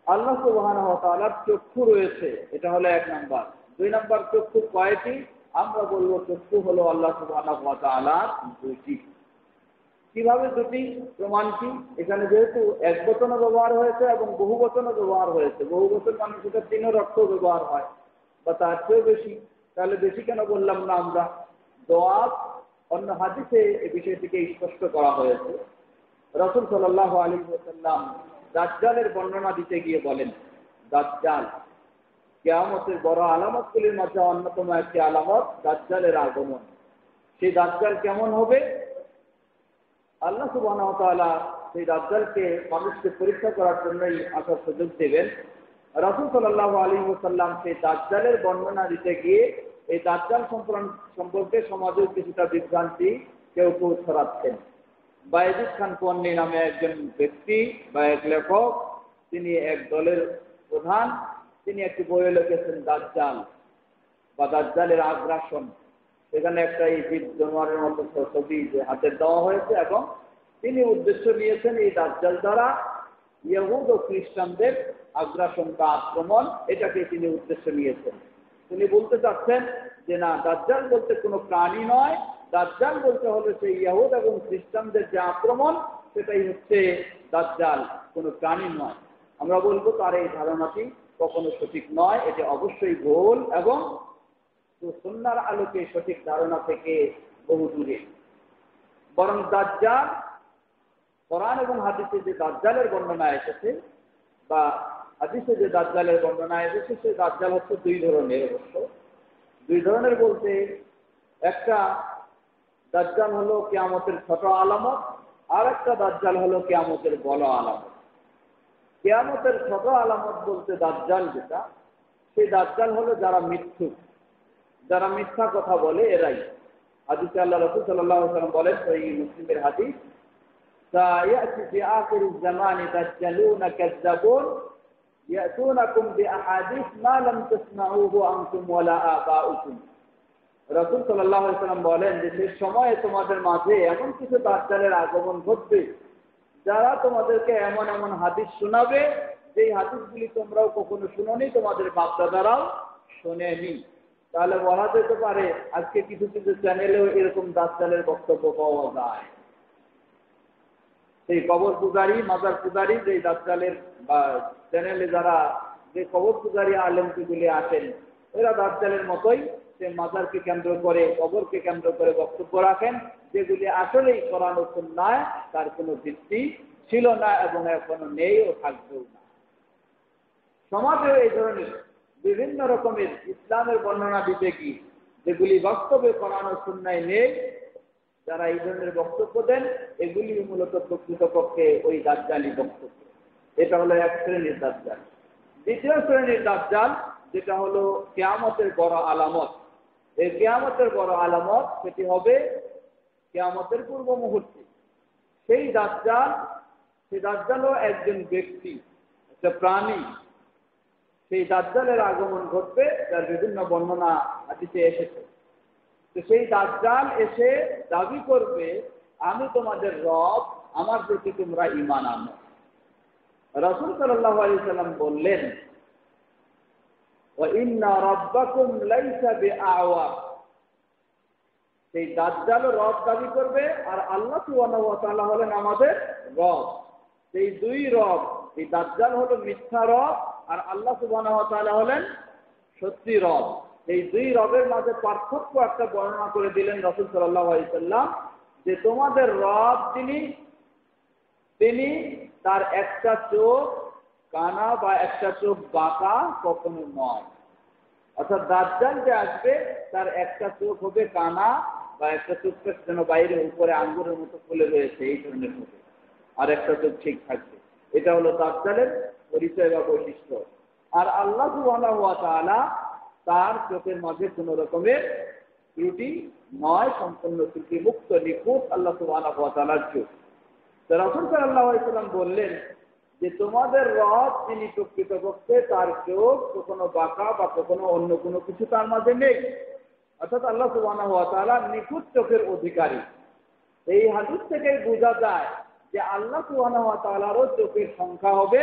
আল্লাহ সুবহানাহু ওয়া তাআলার চক্ষু রয়েছে, এটা হলো 1 নাম্বার। 2 নাম্বার, চক্ষু কয়টি? আমরা বলবো চক্ষু হলো আল্লাহ সুবহানাহু ওয়া তাআলার দুটি। কিভাবে দুটি? প্রমাণ কি? এখানে যেহেতু একবচনও ব্যবহার হয়েছে এবং বহুবচনও ব্যবহার হয়েছে। বহুবচন মানে সেটা 3 অর্থ ব্যবহার হয় বা তার চেয়েও বেশি। তাহলে বেশি কেন বললাম না আমরা? জবাব, অন্য হাদিসে এই বিষয়টিকে স্পষ্ট করা হয়েছে। রাসূল সাল্লাল্লাহু আলাইহি ওয়াসাল্লাম দাজ্জালের বর্ণনা দিতে গিয়ে বলেন, দাজ্জাল কিয়ামতের বড় আলামতগুলির মধ্যে অন্যতম একটি আলামত দাজ্জালের আগমন। সেই দাজ্জাল কেমন হবে? আল্লাহ সুবহানাহু ওয়া তাআলা সেই দাজ্জালকে মানুষকে পরীক্ষা করার জন্যই আসার সুযোগ দেবেন। রাসূল সাল্লাল্লাহু আলাইহি ওয়াসাল্লাম সেই দাজ্জালের বর্ণনা দিতে গিয়ে এই দাজ্জাল সম্পর্কে সমাজে কিছুটা বিভ্রান্তি কেউ ছড়াচ্ছেন। বায়েজিদ খান পন্নী নামে একজন ব্যক্তি বা এক লেখক, তিনি এক দলের প্রধান। তিনি একটি বই লিখেছেন দাজ্জাল বা দাজ্জালের আগ্রাসন। সেখানে একটা ঈদ জানোয়ারের মতো ছবি হাতে দেওয়া হয়েছে এবং তিনি উদ্দেশ্য নিয়েছেন এই দাজ্জাল দ্বারা ইহুদ ও খ্রিস্টানদের আগ্রাসন বা আক্রমণ, এটাকে তিনি উদ্দেশ্য নিয়েছেন। তিনি বলতে চাচ্ছেন যে না, দাজ্জাল বলতে কোনো প্রাণী নয়, দাজ্জাল বলতে হলো সেই ইহুদ এবং খ্রিস্টানদের যে আক্রমণ, সেটাই হচ্ছে দাজ্জাল, কোনো প্রাণী নয়। আমরা বলবো তার এই ধারণাটি কখনো সঠিক নয়, এটি অবশ্যই ভুল এবং সুন্নাহর আলোকে সঠিক ধারণা থেকে বহু দূরে। বরং দাজ্জাল, কোরআন এবং হাদিসে যে দাজ্জালের বর্ণনা এসেছে বা হাদিসে যে দাজ্জালের বর্ণনা এসেছে, সে দাজ্জাল হচ্ছে দুই ধরনের। অবশ্য দুই ধরনের বলতে, একটা দাজ্জাল হলো কিয়ামতের ছোট আলামত, আর একটা দাজ্জাল হলো কিয়ামতের বড় আলামত। কিয়ামতের ছোট আলামত বলতে দাজ্জাল যেটা, সেই দাজ্জাল হলো যারা মিথ্যুক, যারা মিথ্যা কথা বলে, এরাই। হাদিসে আল্লাহ রাসূল সাল্লাল্লাহু আলাইহি ওয়াসাল্লাম বলেন, সহিহ মুসলিমের হাদিস, সায়াতি ফি আখিরিজ জামানি দাজ্জালুনা কাযযাবুন ইয়াতুনাকুম বিআহাদিস মা লাম তাসমাউহু আনতুম ওয়ালা আবাউকুম। রাসূল সাল্লাল্লাহু আলাইহি ওয়াসাল্লাম বলেন যে সেই সময়ে তোমাদের মাঝে এমন কিছু দাজ্জালের আগমন ঘটবে যারা তোমাদেরকে এমন এমন হাদিস শোনাবে যেই হাদিসগুলি তোমরাও কখনো শুনোনি, তোমাদের বাপ-দাদারাও শোনেনি। তাহলে বলা যেতে পারে আজকে কিছু কিছু চ্যানেলেও এরকম দাজ্জালের বক্তব্য পাওয়া যায়। সেই কবর পূজারী, মাজার পূজারী, যে দাজ্জালের বা চ্যানেলে যারা যে কবর পূজারী আলেমগুলি আসেন, এরা দাজ্জালের মতোই সে মাজারকে কেন্দ্র করে, কবরকে কেন্দ্র করে বক্তব্য রাখেন, যেগুলি আসলেই কোরআন ও সুন্নাহ তার কোনো ভিত্তি ছিল না এবং এখনো নেই ও থাকবেও না। সমাজেও এই ধরনের বিভিন্ন রকমের ইসলামের বর্ণনা দিতে কি যেগুলি বাস্তবে কোরআন ও সুন্নাহ নেই, যারা এই ধরনের বক্তব্য দেন, এগুলি মূলত প্রকৃতপক্ষে ওই দাজ্জালি বক্তব্য। এটা হলো এক শ্রেণীর দাজ্জাল। দ্বিতীয় শ্রেণীর দাজ্জাল যেটা হলো কিয়ামতের বড় আলামত। এই কিয়ামতের বড় আলামত সেটি হবে কিয়ামতের পূর্ব মুহূর্তে। সেই দাজ্জালও একজন ব্যক্তি, একটা প্রাণী। সেই দাজ্জালের আগমন ঘটবে, যার বিভিন্ন বর্ণনা হাদিসে এসেছে। তো সেই দাজ্জাল এসে দাবি করবে, আমি তোমাদের রব, আমার প্রতি তোমরা ঈমান আনো। রাসূল সাল্লাল্লাহু আলাইহি ওয়াসাল্লাম বললেন, ওয়া ইন্না রাব্বাকুম লাইসা বিআওয়া। সেই দাজ্জালও রব দাবি করবে, আর আল্লাহ সুবহানাহু ওয়া তাআলা হলেন আমাদের রব। সেই দুই রব, এই দাজ্জাল হলো মিথ্যা রব, আর আল্লাহ সুবহানাহু ওয়া তাআলা হলেন সত্যি রব। এই দুই রবের মাঝে পার্থক্য একটা বর্ণনা করে দিলেন রাসূল সাল্লাল্লাহু আলাইহি ওয়াসাল্লাম, যে তোমাদের রব তিনি তার একটা চোখ কানা বা একটা চোখ বাঁকা কখনো নয়। অর্থাৎ দাজ্জাল যে আসবে তার একটা চোখ হবে কানা বা একটা চোখটা যেন বাইরে উপরে আঙ্গুরের মতো ফুলে রয়েছে, এই ধরনের হবে, আর একটা চোখ ঠিক থাকবে। এটা হলো দাজ্জালের পরিচয় বা বৈশিষ্ট্য। আর আল্লাহ সুবহানাহু ওয়া তাআলা তার চোখের মাঝে কোন রকমের ত্রুটি নয়, সম্পূর্ণ ত্রুটি মুক্ত, নিখুঁত আল্লাহ সুবহানাহু ওয়া তাআলার চোখ। তো রাসূল সাল্লাল্লাহু আলাইহি ওয়াসাল্লাম বললেন যে তোমাদের রব যিনি প্রকৃতপক্ষে তার চোখ কখনো বাঁকা বা কখনো অন্য কোনো কিছু তার মাঝে নেই, অর্থাৎ আল্লাহ সুবহানাহু ওয়া তাআলা নিখুঁত চোখের অধিকারী। এই হাদিস থেকেই বোঝা যায় যে আল্লাহ সুবহানাহু ওয়া তাআলারও চোখের সংখ্যা হবে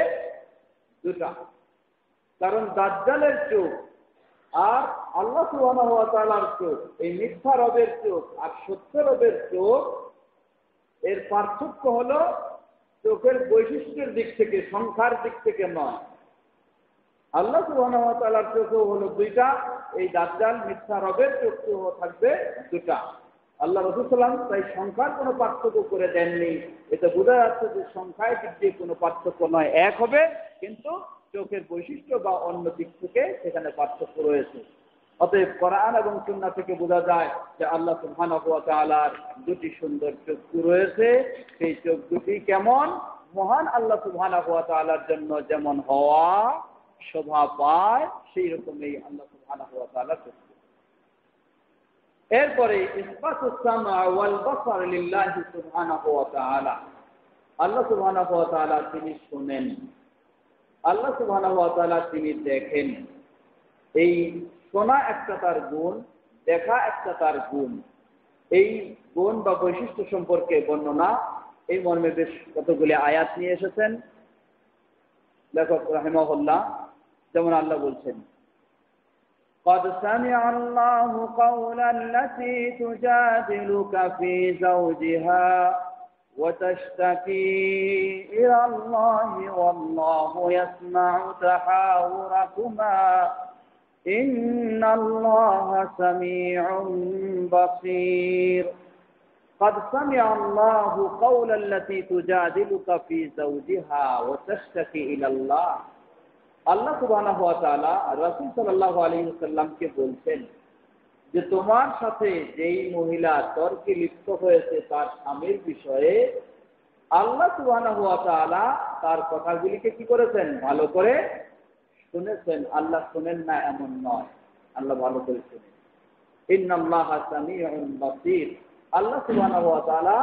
দুটা। কারণ দাজ্জালের চোখ আর আল্লাহ সুবহানাহু ওয়া তাআলার চোখ, এই মিথ্যা রবের চোখ আর সত্য রবের চোখ, এর পার্থক্য হলো চোখের বৈশিষ্ট্যের দিক থেকে, সংখ্যার দিক থেকে নয়। আল্লাহ সুবহানাহু ওয়া তাআলার চোখও হলো দুইটা, এই দাজ্জাল মিথ্যা রবের চোখও থাকবে দুটা। আল্লাহ রাসূল সাল্লাল্লাহু আলাইহি ওয়াসাল্লাম তাই সংখ্যার কোনো পার্থক্য করে দেননি। এটা বোঝা যাচ্ছে যে সংখ্যায় দিক দিয়ে কোনো পার্থক্য নয়, এক হবে, কিন্তু চোখের বৈশিষ্ট্য বা অন্য দিক থেকে সেখানে পার্থক্য রয়েছে। অতএব কোরআন এবং সুন্নাহ থেকে বোঝা যায় যে আল্লাহ সুবহানাহু ওয়া তাআলার দুটি সুন্দর চক্ষু রয়েছে। সেই চোখ দুটি কেমন? মহান আল্লাহ সুবহানাহু ওয়া তাআলার জন্য যেমন হওয়া শোভা পায়, সেই রকমই আল্লাহ সুবহানাহু ওয়া তাআলার চক্ষু। এরপরে ইসবাতুস সামা ওয়াল বাসার লিল্লাহি সুবহানাহু ওয়া তাআলা। আল্লাহ সুবহানাহু ওয়া তাআলা তিনি শুনেন, আল্লাহ সুবহানাহু ওয়া তাআলা তিনি দেখেন। এই শোনা একটা তার গুণ, দেখা একটা তার গুণ। এই গুণ বা বৈশিষ্ট্য সম্পর্কে বর্ণনা এই মর্মে বেশ কতগুলি আয়াত নিয়ে এসেছেন লেখক রাহিমাহুল্লাহ। যেমন আল্লাহ বলছেন, قد سمع الله قول التي تجادلك في زوجها وتشتكي إلى الله والله يسمع تحاوركما إن الله سميع بصير قد سمع الله قول التي تجادلك في زوجها وتشتكي إلى الله আল্লাহ সুবহানাহু ওয়া তাআলা রাসূল সাল্লাল্লাহু আলাইহি ওয়াসাল্লামকে বলছেন যে তোমার সাথে যেই মহিলা তর্কে লিপ্ত হয়েছে তার স্বামীর বিষয়ে আল্লাহ সুবহানাহু ওয়া তাআলা তার কথাগুলিকে কি করেছেন ভালো করে শুনেছেন। আল্লাহ শুনেন না এমন নয়, আল্লাহ ভালো করে শুনেন। ইন্নাল্লাহা সামিউন বাসীর, আল্লাহ সুবহানাহু ওয়া তাআলা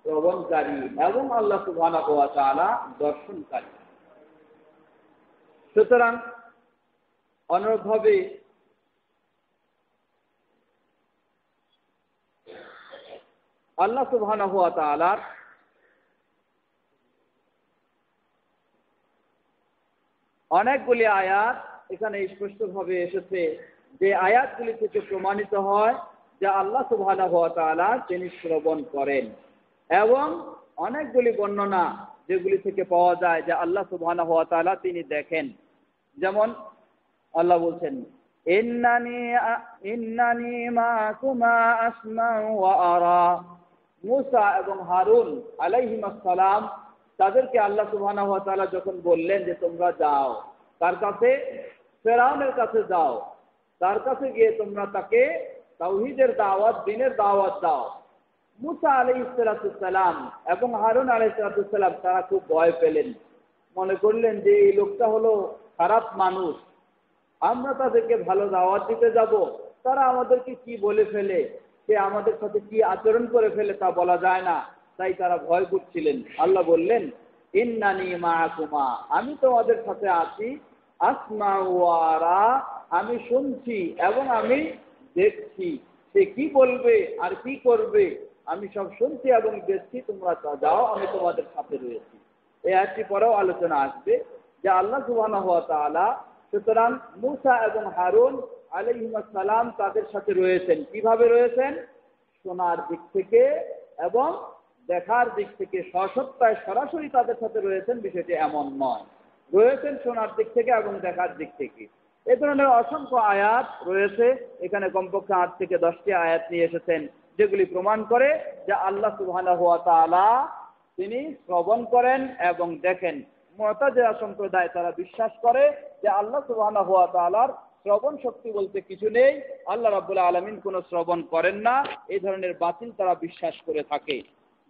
শ্রবণকারী এবং আল্লাহ সুবহানাহু ওয়া তাআলা দর্শনকারী। সুতরাং অনুরূপভাবে আল্লাহ সুবহানাহু ওয়া তাআলার অনেকগুলি আয়াত এখানে স্পষ্টভাবে এসেছে, যে আয়াতগুলি থেকে প্রমাণিত হয় যে আল্লাহ সুবহানাহু ওয়া তাআলা তিনি শ্রবণ করেন, এবং অনেকগুলি বর্ণনা যেগুলি থেকে পাওয়া যায় যে আল্লাহ সুবহানাহু ওয়া তাআলা তিনি দেখেন। যেমন আল্লাহ বলছেন ইন্নানি মাকুমা আসমাউ ওয়া আরা। মূসা এবং হারুন আলাইহিমাস সালাম তাদেরকে আল্লাহ সুবহানাহু ওয়া তাআলা যখন বললেন যে তোমরা যাও তার কাছে, ফেরাউনের কাছে যাও, তার কাছে গিয়ে তোমরা তাকে তাওহীদের দাওয়াত, দ্বীনের দাওয়াত দাও। মূসা আলাইহিস সালাম এবং হারুন আলাইহিস সালাম তারা খুব ভয় পেলেন, মনে করলেন যে এই লোকটা হলো খারাপ মানুষ, আমরা তাদেরকে ভালো দাওয়াত দিতে যাব, তারা আমাদেরকে কি বলে ফেলে, সে আমাদের সাথে কি আচরণ করে ফেলে তা বলা যায় না, তাই তারা ভয় করছিলেন। আল্লাহ বললেন ইন্নানি মাআকুমা, আমি তোমাদের সাথে আছি, আসমাউ ওয়া আরা, আমি শুনছি এবং আমি দেখছি, সে কি বলবে আর কি করবে আমি সব শুনছি এবং দেখছি, তোমরা যাও, আমি তোমাদের সাথে রয়েছি। এই আয়াতটি পরেও আলোচনা আসবে যে আল্লাহ সুবহানাহু ওয়া তাআলা সুতরাং মূসা এবং হারুন আলাইহিমাস সালাম তাদের সাথে রয়েছেন। কিভাবে রয়েছেন? শোনার দিক থেকে এবং দেখার দিক থেকে, সশব্দে সরাসরি তাদের সাথে রয়েছেন বিষয়টি এমন নয়, রয়েছেন শোনার দিক থেকে এবং দেখার দিক থেকে। এই ধরনের অসংখ্য আয়াত রয়েছে, এখানে কমপক্ষে 8 থেকে 10টি আয়াত নিয়ে এসেছেন যেগুলি প্রমাণ করে যে আল্লাহ সুবহানাহু ওয়া তাআলা তিনি শ্রবণ করেন এবং দেখেন। মুতাজিলা সম্প্রদায় তারা বিশ্বাস করে যে আল্লাহ সুবহানাহু ওয়া তাআলার শ্রবণ শক্তি বলতে কিছু নেই, আল্লাহ রাব্বুল আলামিন কোনো শ্রবণ করেন না, এই ধরনের বাতিল তারা বিশ্বাস করে থাকে।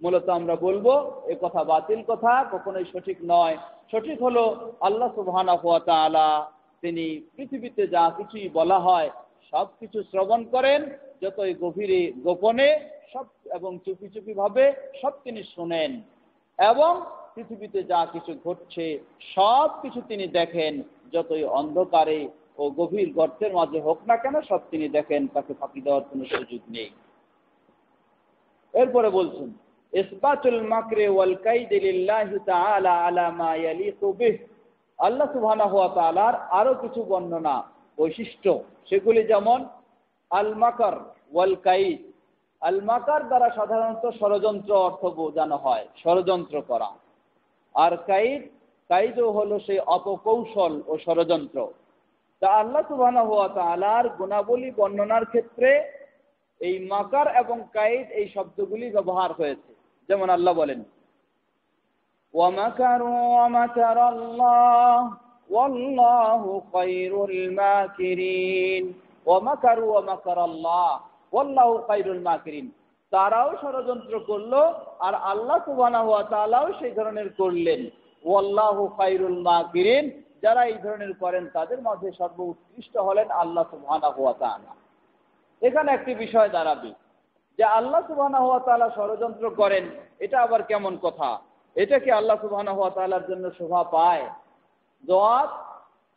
মূলত আমরা বলবো এই কথা বাতিল কথা, কখনোই সঠিক নয়। সঠিক হলো আল্লাহ সুবহানাহু ওয়া তাআলা তিনি পৃথিবীতে যা কিছুই বলা হয় সব কিছু শ্রবণ করেন, যতই গভীরে গোপনে সব এবং চুপি চুপি ভাবে সব তিনি শোনেন, এবং পৃথিবীতে যা কিছু ঘটছে সব কিছু তিনি দেখেন, যতই অন্ধকারে ও গভীর গর্তের মাঝে হোক না কেন সব তিনি দেখেন, তাকে ফাঁকি দেওয়ার কোনো সুযোগ নেই। এরপরে বলছেন ইসবাতুল মাকরি ওয়াল কাইদি লিল্লাহি তাআলা আলা মা ইয়ালিকু বিহ। আল্লাহ সুবহানাহু ওয়া তাআলার আরো কিছু বর্ণনা বৈশিষ্ট্য, সেগুলি যেমন আল মাকর ওয়াল কাইদ। আল মাকর দ্বারা সাধারণত ষড়যন্ত্র অর্থ বোঝানো হয়, ষড়যন্ত্র করা। আর কাইদও হলো সেই অপকৌশল ও ষড়যন্ত্র। তা আল্লাহ সুবহানাহু ওয়া তাআলার গুণাবলী বর্ণনার ক্ষেত্রে এই মাকার এবং কাইদ এই শব্দগুলি ব্যবহার হয়েছে। যেমন আল্লাহ বলেন ওয়া মাকারু ওয়া মাকারাল্লাহ ওয়াল্লাহু খায়রুল মাকিরিন। ওয়া মাকারু ওয়া মাকারাল্লাহ ওয়াল্লাহু খায়রুল মাকিরিন। তারাও ষড়যন্ত্র করলো আর আল্লাহ সুবহানাহু ওয়া তাআলাও সেই ধরনের করলেন। ওয়াল্লাহু খায়রুল মাকিরিন, যারা এই ধরনের করেন তাদের মধ্যে সর্বোৎকৃষ্ট হলেন আল্লাহ সুবহানাহু ওয়া তাআলা। এখানে একটি বিষয় দাঁড়াবে যে আল্লাহ সুবহানাহু ওয়া তাআলা ষড়যন্ত্র করেন, এটা আবার কেমন কথা? এটা কি আল্লাহ সুবহানাহু ওয়া তাআলার জন্য শোভা পায়? জবাব,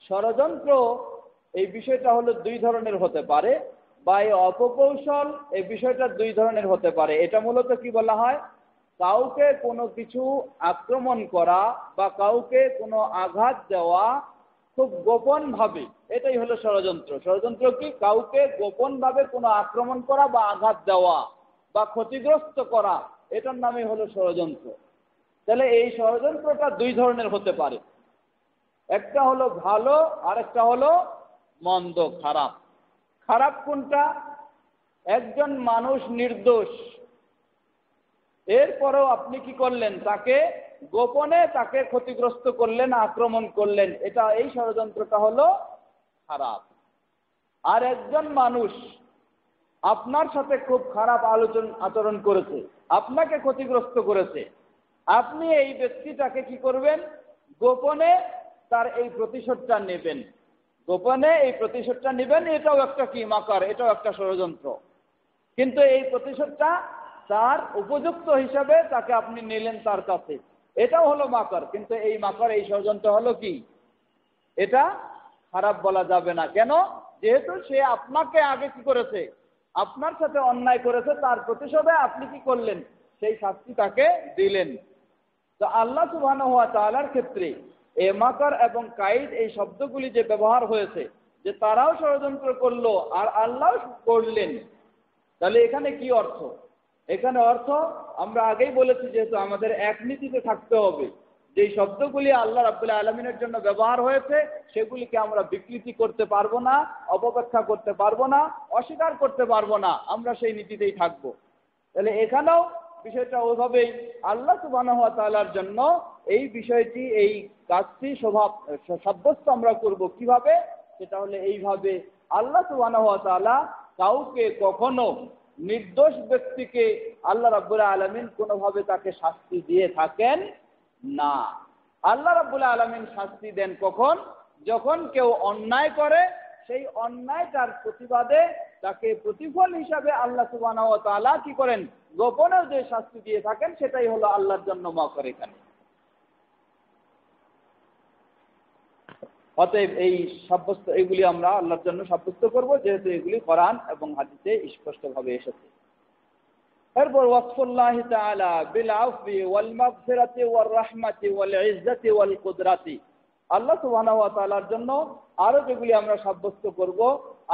ষড়যন্ত্র এই বিষয়টা হলো দুই ধরনের হতে পারে, বা এই অপকৌশল এই বিষয়টা দুই ধরনের হতে পারে। এটা মূলত কি বলা হয়? কাউকে কোনো কিছু আক্রমণ করা বা কাউকে কোনো আঘাত দেওয়া খুব গোপন ভাবে, এটাই হলো ষড়যন্ত্র। ষড়যন্ত্র কি? কাউকে গোপন ভাবে কোনো আক্রমণ করা বা আঘাত দেওয়া বা ক্ষতিগ্রস্ত করা, এটার নামই হলো ষড়যন্ত্র। তাহলে এই ষড়যন্ত্রটা দুই ধরনের হতে পারে, একটা হলো ভালো আর একটা হলো মন্দ, খারাপ। খারাপ কোনটা? একজন মানুষ নির্দোষ, এরপরেও আপনি কি করলেন? তাকে গোপনে তাকে ক্ষতিগ্রস্ত করলেন, আক্রমণ করলেন, এটা এই ষড়যন্ত্রটা হলো খারাপ। আর একজন মানুষ আপনার সাথে খুব খারাপ আচরণ করেছে, আপনাকে ক্ষতিগ্রস্ত করেছে, আপনি এই ব্যক্তিটাকে কি করবেন? গোপনে তার এই প্রতিশোধটা নেবেন, গোপনে এই প্রতিশোধটা নেবেন। এটাও একটা কি? মাকার, এটাও একটা ষড়যন্ত্র। কিন্তু এই প্রতিশোধটা তার উপযুক্ত হিসাবে তাকে আপনি নিলেন তার কাছে, এটাও হলো মাকার। কিন্তু এই মাকার, এই ষড়যন্ত্র হলো কি? এটা খারাপ বলা যাবে না। কেন? যেহেতু সে আপনাকে আগে কি করেছে? আপনার সাথে অন্যায় করেছে, তার প্রতিশোধে আপনি কি করলেন? সেই শাস্তি তাকে দিলেন। তো আল্লাহ সুবহানাহু ওয়া তাআলার ক্ষেত্রে এ মাকার এবং কাইদ, এই শব্দগুলি যে ব্যবহার হয়েছে, যে তারাও ষড়যন্ত্র করলো আর আল্লাহ করলেন, তাহলে এখানে কি অর্থ? এখানে অর্থ আমরা আগেই বলেছি, যেহেতু আমাদের এক নীতিতে থাকতে হবে, যে শব্দগুলি আল্লাহ রাব্বুল আলামিনের জন্য ব্যবহার হয়েছে সেগুলিকে আমরা বিকৃতি করতে পারবো না, অপব্যাখ্যা করতে পারবো না, অস্বীকার করতে পারবো না, আমরা সেই নীতিতেই থাকবো। তাহলে এখানেও বিষয়টা ওইভাবেই আল্লাহ সুবহানাহু ওয়া তাআলার জন্য এই বিষয়টি, এই কাজটি সাব্যস্ত আমরা করব কিভাবে? সেটা হলো এইভাবে, আল্লাহ সুবহানাহু ওয়া তাআলা কাউকে কখনো, নির্দোষ ব্যক্তিকে আল্লাহ রাব্বুল আলামিন কোনোভাবে তাকে শাস্তি দিয়ে থাকেন না। আল্লাহ রাব্বুল আলামিন শাস্তি দেন কখন? যখন কেউ অন্যায় করে, সেই অন্যায়টার প্রতিবাদে তাকে প্রতিফল হিসাবে আল্লাহ সুবহানাহু ওয়া তাআলা কি করেন? গোপনেও যে শাস্তি দিয়ে থাকেন, সেটাই হলো আল্লাহর জন্য মাকর। এখানে অতএব এইগুলি আমরা আল্লাহর জন্য সাব্যস্ত করব, যেহেতু এগুলি কোরআন এবং হাদিসে স্পষ্টভাবে এসেছে। এরপর ওয়াসফুল্লাহি তাআলা বিল আফwi ওয়াল মাগফিরাতি ওয়ার রাহমাতি ওয়াল ইজ্জাতি ওয়াল কুদরাতি, আল্লাহ সুবহানাহু ওয়া তাআলার জন্য আরো যেগুলি আমরা সাব্যস্ত করব,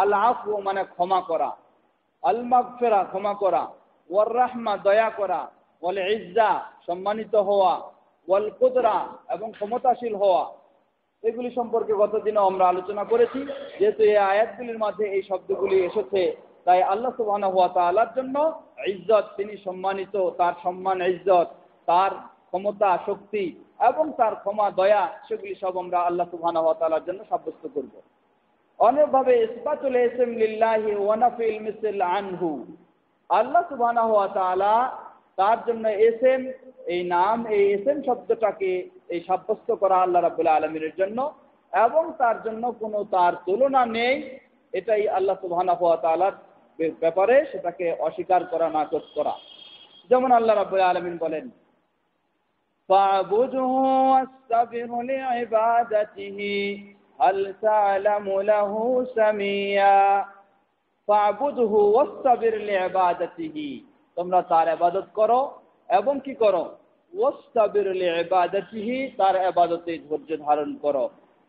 আল আফু মানে ক্ষমা করা, আল মাগফিরা ক্ষমা করা, ওয়ার রাহমা দয়া করা, ওয়াল ইজ্জা সম্মানিত হওয়া, ওয়াল কুদরা এবং ক্ষমতাশীল হওয়া, এগুলি সম্পর্কে গতদিনও আমরা আলোচনা করেছি। যেহেতু এই আয়াতগুলির মধ্যে এই শব্দগুলি এসেছে, তাই আল্লাহ সুবহানাহু ওয়া তাআলার জন্য ইজ্জত, তিনি সম্মানিত, তার সম্মান, ইজ্জত, তার ক্ষমতা, শক্তি এবং তার ক্ষমা, দয়া, সেগুলি সব আমরা আল্লাহ সুবহানাহু ওয়া তাআলার জন্য সাব্যস্ত করব। অন্যভাবে ইসবাতুল ইসম লিল্লাহি ওয়া নাফিল মিসল আনহু, আল্লাহ সুবহানাহু ওয়া তাআলা তার জন্য এসেম, এই নাম, এই এসেম শব্দটাকে এই সাব্যস্ত করা আল্লাহ রাব্বুল আলামিনের জন্য, এবং তার জন্য কোনো তার তুলনা নেই, এটাই আল্লাহ সুবহানাহু ওয়া তাআলার ব্যাপারে সেটাকে অস্বীকার করা, নাকচ করা। যেমন আল্লাহ রাব্বুল আলামিন বলেন, ফা'বুদহু ওয়াসতাবির লিইবাদাতিহি হাল তা'লামু লাহু সামিয়া। ফা'বুদহু ওয়াসতাবির লিইবাদাতিহি, তোমরা তার ইবাদত করো এবং কি করো? ওয়াসতাবির লিইবাদাতিহি, তার ইবাদতে ধৈর্য ধারণ করো।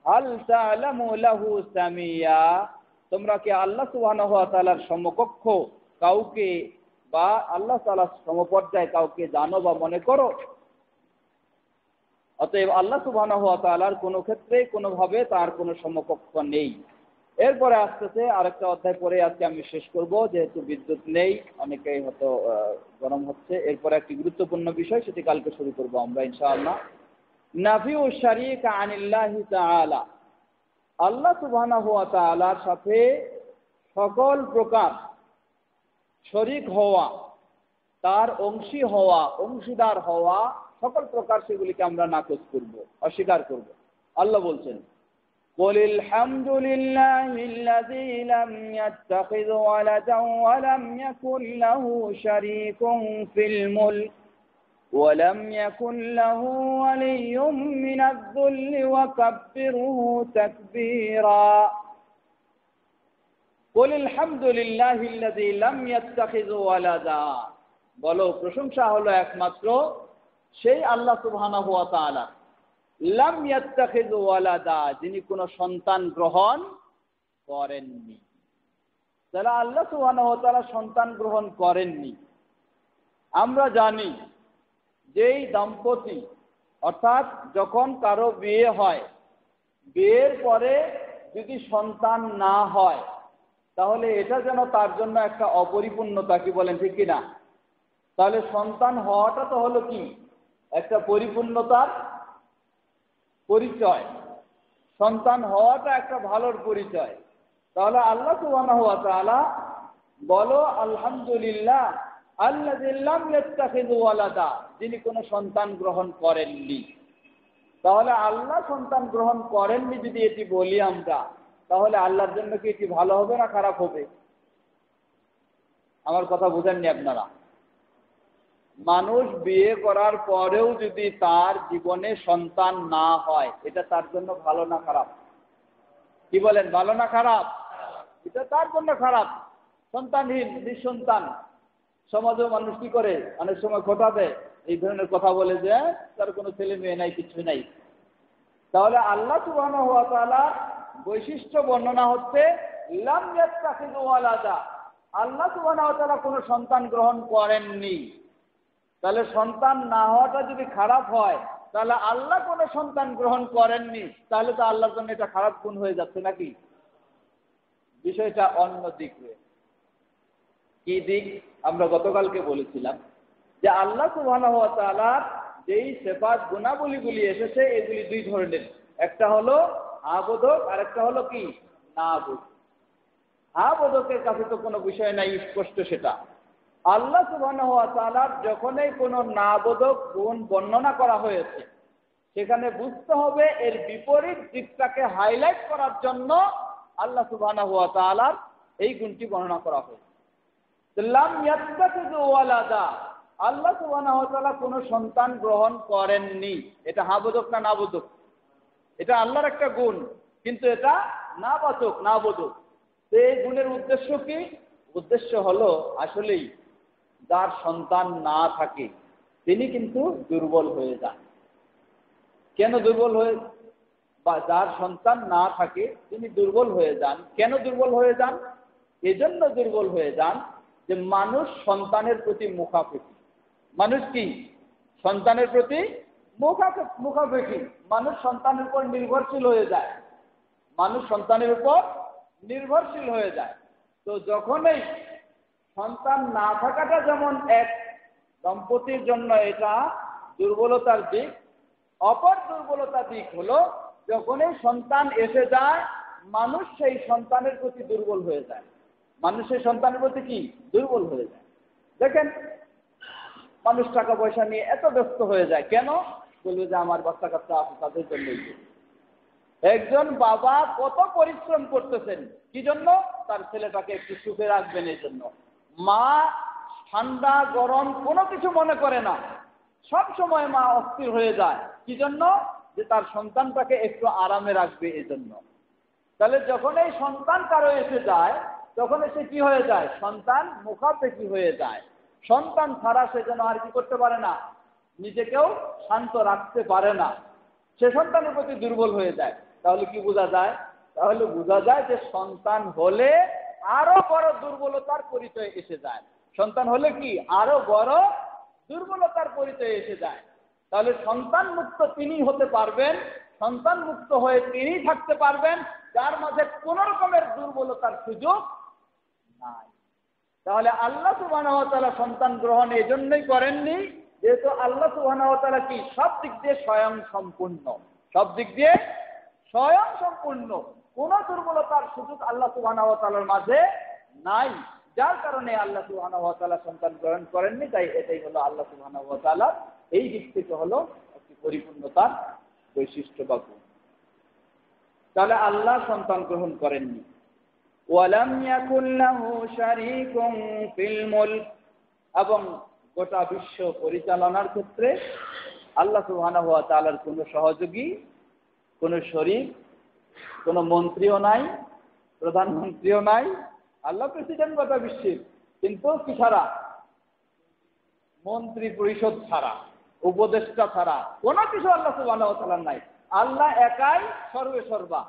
হাল তা'লামু লাহু সামিয়া, তোমরা কি আল্লাহ সুবহানাহু ওয়া তাআলার সমকক্ষ কাউকে বা আল্লাহ তাআলার সমপর্যায় কাউকে জানো বা মনে করো? অতএব আল্লাহ সুবহানাহু ওয়া তাআলার কোনো ক্ষেত্রে কোনোভাবে তার কোনো সমকক্ষ নেই। এরপরে আসতেছে আরেকটা অধ্যায় পরে আজকে আমি শেষ করব, যেহেতু বিদ্যুৎ নেই, অনেকেই হয়তো গরম হচ্ছে। এরপরে একটি গুরুত্বপূর্ণ বিষয়, সেটি কালকে শুরু করব আমরা ইনশাআল্লাহ। নাফিউ শারীক আনিল্লাহি তাআলা, আল্লাহ সুবহানাহু ওয়া তাআলার সাথে সকল প্রকার শরীক হওয়া, তার অংশী হওয়া, অংশীদার হওয়া, সকল প্রকার সেগুলিকে আমরা নাকচ করব, অস্বীকার করব। আল্লাহ বলছেন, কুলিল হামদুলিল্লাহিল্লাযী লাম ইয়াত্তাখিয ওয়ালাদান ওয়া লাম ইয়াকুল লাহু শারীকুন ফিল মুলক ওয়া লাম ইয়াকুল লাহু ওয়ালিয়্যুম মিনায-যুল্লি ওয়া কাব্বিরহু তাকবীরা। কুলিল হামদুলিল্লাহিল্লাযী লাম ইয়াত্তাখিয ওয়ালাদা, বলো প্রশংসা হলো একমাত্র সেই আল্লাহ সুবহানাহু ওয়া তাআলা, লাম ইয়াত্তাখিয ওয়ালাদা, যিনি কোনো সন্তান গ্রহণ করেননি। তাহলে আল্লাহ সুবহানাহু ওয়া তাআলা সন্তান গ্রহণ করেননি। আমরা জানি যেই দম্পতি অর্থাৎ যখন কারো বিয়ে হয়, বিয়ের পরে যদি সন্তান না হয় তাহলে এটা যেন তার জন্য একটা অপরিপূর্ণতা, কি বলেন ঠিক কিনা? তাহলে সন্তান হওয়াটা তো হলো কি একটা পরিপূর্ণতার পরিচয়, সন্তান হওয়াটা একটা ভালোর পরিচয়। তাহলে আল্লাহ সুবহানাহু ওয়া তাআলা বলো আলহামদুলিল্লাহ আল্লাযী লাম ইয়াত্তাখিয ওয়ালাদা, যিনি কোনো সন্তান গ্রহণ করেননি। তাহলে আল্লাহ সন্তান গ্রহণ করেননি যদি এটি বলি আমরা, তাহলে আল্লাহর জন্য কি এটি ভালো হবে না খারাপ হবে? আমার কথা বুঝেননি আপনারা? মানুষ বিয়ে করার পরেও যদি তার জীবনে সন্তান না হয়, এটা তার জন্য ভালো না খারাপ? কি বলেন, ভালো না খারাপ? এটা তার জন্য খারাপ। সন্তানহীন, নিঃসন্তান সমাজেও মানুষ কি করে, অনেক সময় খোঁটা দেয়, এই ধরনের কথা বলে যে তার কোনো ছেলে মেয়ে নাই, কিছু নাই। তাহলে আল্লাহ সুবহানাহু ওয়া তাআলা বৈশিষ্ট্য বর্ণনা হচ্ছে লাম ইয়াত্তাখিযু ওয়ালাদা, আল্লাহ সুবহানাহু ওয়া তাআলা কোনো সন্তান গ্রহণ করেননি। তাহলে সন্তান না হওয়াটা যদি খারাপ হয়, তাহলে আল্লাহ কোনো সন্তান গ্রহণ করেননি, তাহলে তো আল্লাহর জন্য এটা খারাপ গুণ হয়ে যাচ্ছে নাকি? বিষয়টা অন্য দিক। কি দিক? আমরা গতকালকে বলেছিলাম যে আল্লাহ সুবহানাহু ওয়া তাআলার যেই সিফাত গুণাবলীগুলি এসেছে এগুলি দুই ধরনের, একটা হলো আবোধক আর একটা হলো কি নাবোধক। আবোধকের কাছে তো কোনো বিষয় নাই স্পষ্ট, সেটা আল্লাহ সুবহানাহু ওয়া তাআলার যখনই কোনো নাবোধক গুণ বর্ণনা করা হয়েছে সেখানে বুঝতে হবে এর বিপরীত দিকটাকে হাইলাইট করার জন্য আল্লাহ সুবহানাহু ওয়া তাআলার এই গুণটি বর্ণনা করা হয়েছে। লাম ইয়াত্তাখিযু ওয়ালাদা, আল্লাহ সুবহানাহু ওয়া তাআলা কোনো সন্তান গ্রহণ করেননি। এটা হাবোধক না নাবোধক? এটা আল্লাহর একটা গুণ, কিন্তু এটা নাবাচক, নাবোধক। এই গুণের উদ্দেশ্য কি? উদ্দেশ্য হলো আসলেই যার সন্তান না থাকে তিনি কিন্তু দুর্বল হয়ে যান। কেন দুর্বল হয়ে, বা যার সন্তান না থাকে তিনি দুর্বল হয়ে যান। কেন দুর্বল হয়ে যান? এজন্য দুর্বল হয়ে যান যে মানুষ সন্তানের প্রতি মুখাপেক্ষী। মানুষ কি? সন্তানের প্রতি মুখাপেক্ষী। মানুষ সন্তানের উপর নির্ভরশীল হয়ে যায়। মানুষ সন্তানের উপর নির্ভরশীল হয়ে যায়। তো যখনই সন্তান না থাকাটা যেমন এক দম্পতির জন্য এটা দুর্বলতার দিক, অপর দুর্বলতার দিক হলো যখনই সন্তান এসে যায় মানুষ সেই সন্তানের প্রতি দুর্বল হয়ে যায়। মানুষ সেই সন্তানের প্রতি কি দুর্বল হয়ে যায়। দেখেন মানুষ টাকা পয়সা নিয়ে এত ব্যস্ত হয়ে যায় কেন? বলবে যে আমার বাচ্চা কাচ্চা আছে তাদের জন্যই। একজন বাবা কত পরিশ্রম করতেছেন কি জন্য? তার ছেলেটাকে একটু সুখে রাখবেন এই জন্য। মা ঠান্ডা গরম কোনো কিছু মনে করে না, সব সময় মা অস্থির হয়ে যায় কি জন্য? যে তার সন্তানটাকে একটু আরামে রাখবে এই জন্য। তাহলে যখন এই সন্তান কারো এসে যায় তখন এসে কি হয়ে যায়? সন্তান মুখাপেক্ষী হয়ে যায়। সন্তান ছাড়া সে যেন আর কি করতে পারে না, নিজেকেও শান্ত রাখতে পারে না, সে সন্তানের প্রতি দুর্বল হয়ে যায়। তাহলে কি বোঝা যায়? তাহলে বোঝা যায় যে সন্তান হলে আরো বড় দুর্বলতার পরিচয় এসে যায়। সন্তান হলে কি আরো বড় দুর্বলতার পরিচয় এসে যায়। তাহলে সন্তান মুক্ত তিনি হতে পারবেন, সন্তান মুক্ত হয়ে তিনি থাকতে পারবেন যার মাঝে কোন রকমের দুর্বলতার সুযোগ নাই। তাহলে আল্লাহ সুবহানাহু ওয়া তাআলা সন্তান গ্রহণ এজন্যই করেননি যেহেতু আল্লাহ সুবহানাহু ওয়া তাআলা কি সব দিক দিয়ে স্বয়ং সম্পূর্ণ, সব দিক দিয়ে স্বয়ং সম্পূর্ণ। কোন দুর্বলতার সুযোগ আল্লাহ সুবহানাহু ওয়া তাআলার মাঝে নাই, যার কারণে আল্লাহ সুবহানাহু ওয়া তাআলা সন্তান গ্রহণ করেননি। তাই এটাই হলো আল্লাহ সুবহানাহু ওয়া তাআলা এই দিক থেকে হলো একটি পরিপূর্ণতার বৈশিষ্ট্য বা গুণ। তাহলে আল্লাহ সন্তান গ্রহণ করেননি। ওয়ালাম ইয়াকুল লাহু শারীকুন ফিল মুলক, এবং গোটা বিশ্ব পরিচালনার ক্ষেত্রে আল্লাহ সুবহানাহু ওয়া তাআলার কোনো সহযোগী, কোনো শরীক, কোনো মন্ত্রীও নাই, প্রধানমন্ত্রীও নাই। আল্লাহ প্রেসিডেন্ট গোটা বিশ্বের, কিন্তু কি ছাড়া? মন্ত্রী পরিষদ ছাড়া, উপদেষ্টা ছাড়া কোনো কিছু আল্লাহ সুবহানাহু ওয়া তাআলার নাই। আল্লাহ একাই সর্বে সর্বা,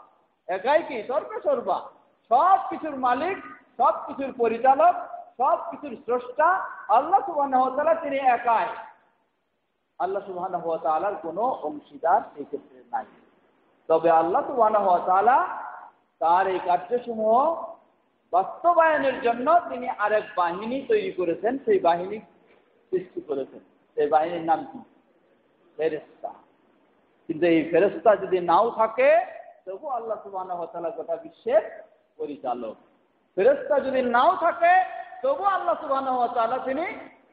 একাই কি সর্বে সর্বা, সব কিছুর মালিক, সব কিছুর পরিচালক, সব কিছুর স্রষ্টা আল্লাহ সুবহানাহু ওয়া তাআলা, তিনি একাই। আল্লাহ সুবহানাহু ওয়া তাআলার কোনো অংশীদার এই ক্ষেত্রে নাই। তবে আল্লাহ সুবহানাহু ওয়া তাআলা তার এই কার্যসমূহ বাস্তবায়নের জন্য তিনি আরেক বাহিনী তৈরি করেছেন, সেই বাহিনী সৃষ্টি করেছেন। সেই বাহিনীর নাম কি? ফেরেশতা। কিন্তু এই ফেরেশতা যদি নাও থাকে তবু আল্লাহ সুবহানাহু ওয়া তাআলা গোটা বিশ্বের পরিচালক। ফেরেশতা যদি নাও থাকে তবু আল্লাহ সুবহানাহু ওয়া তাআলা তিনি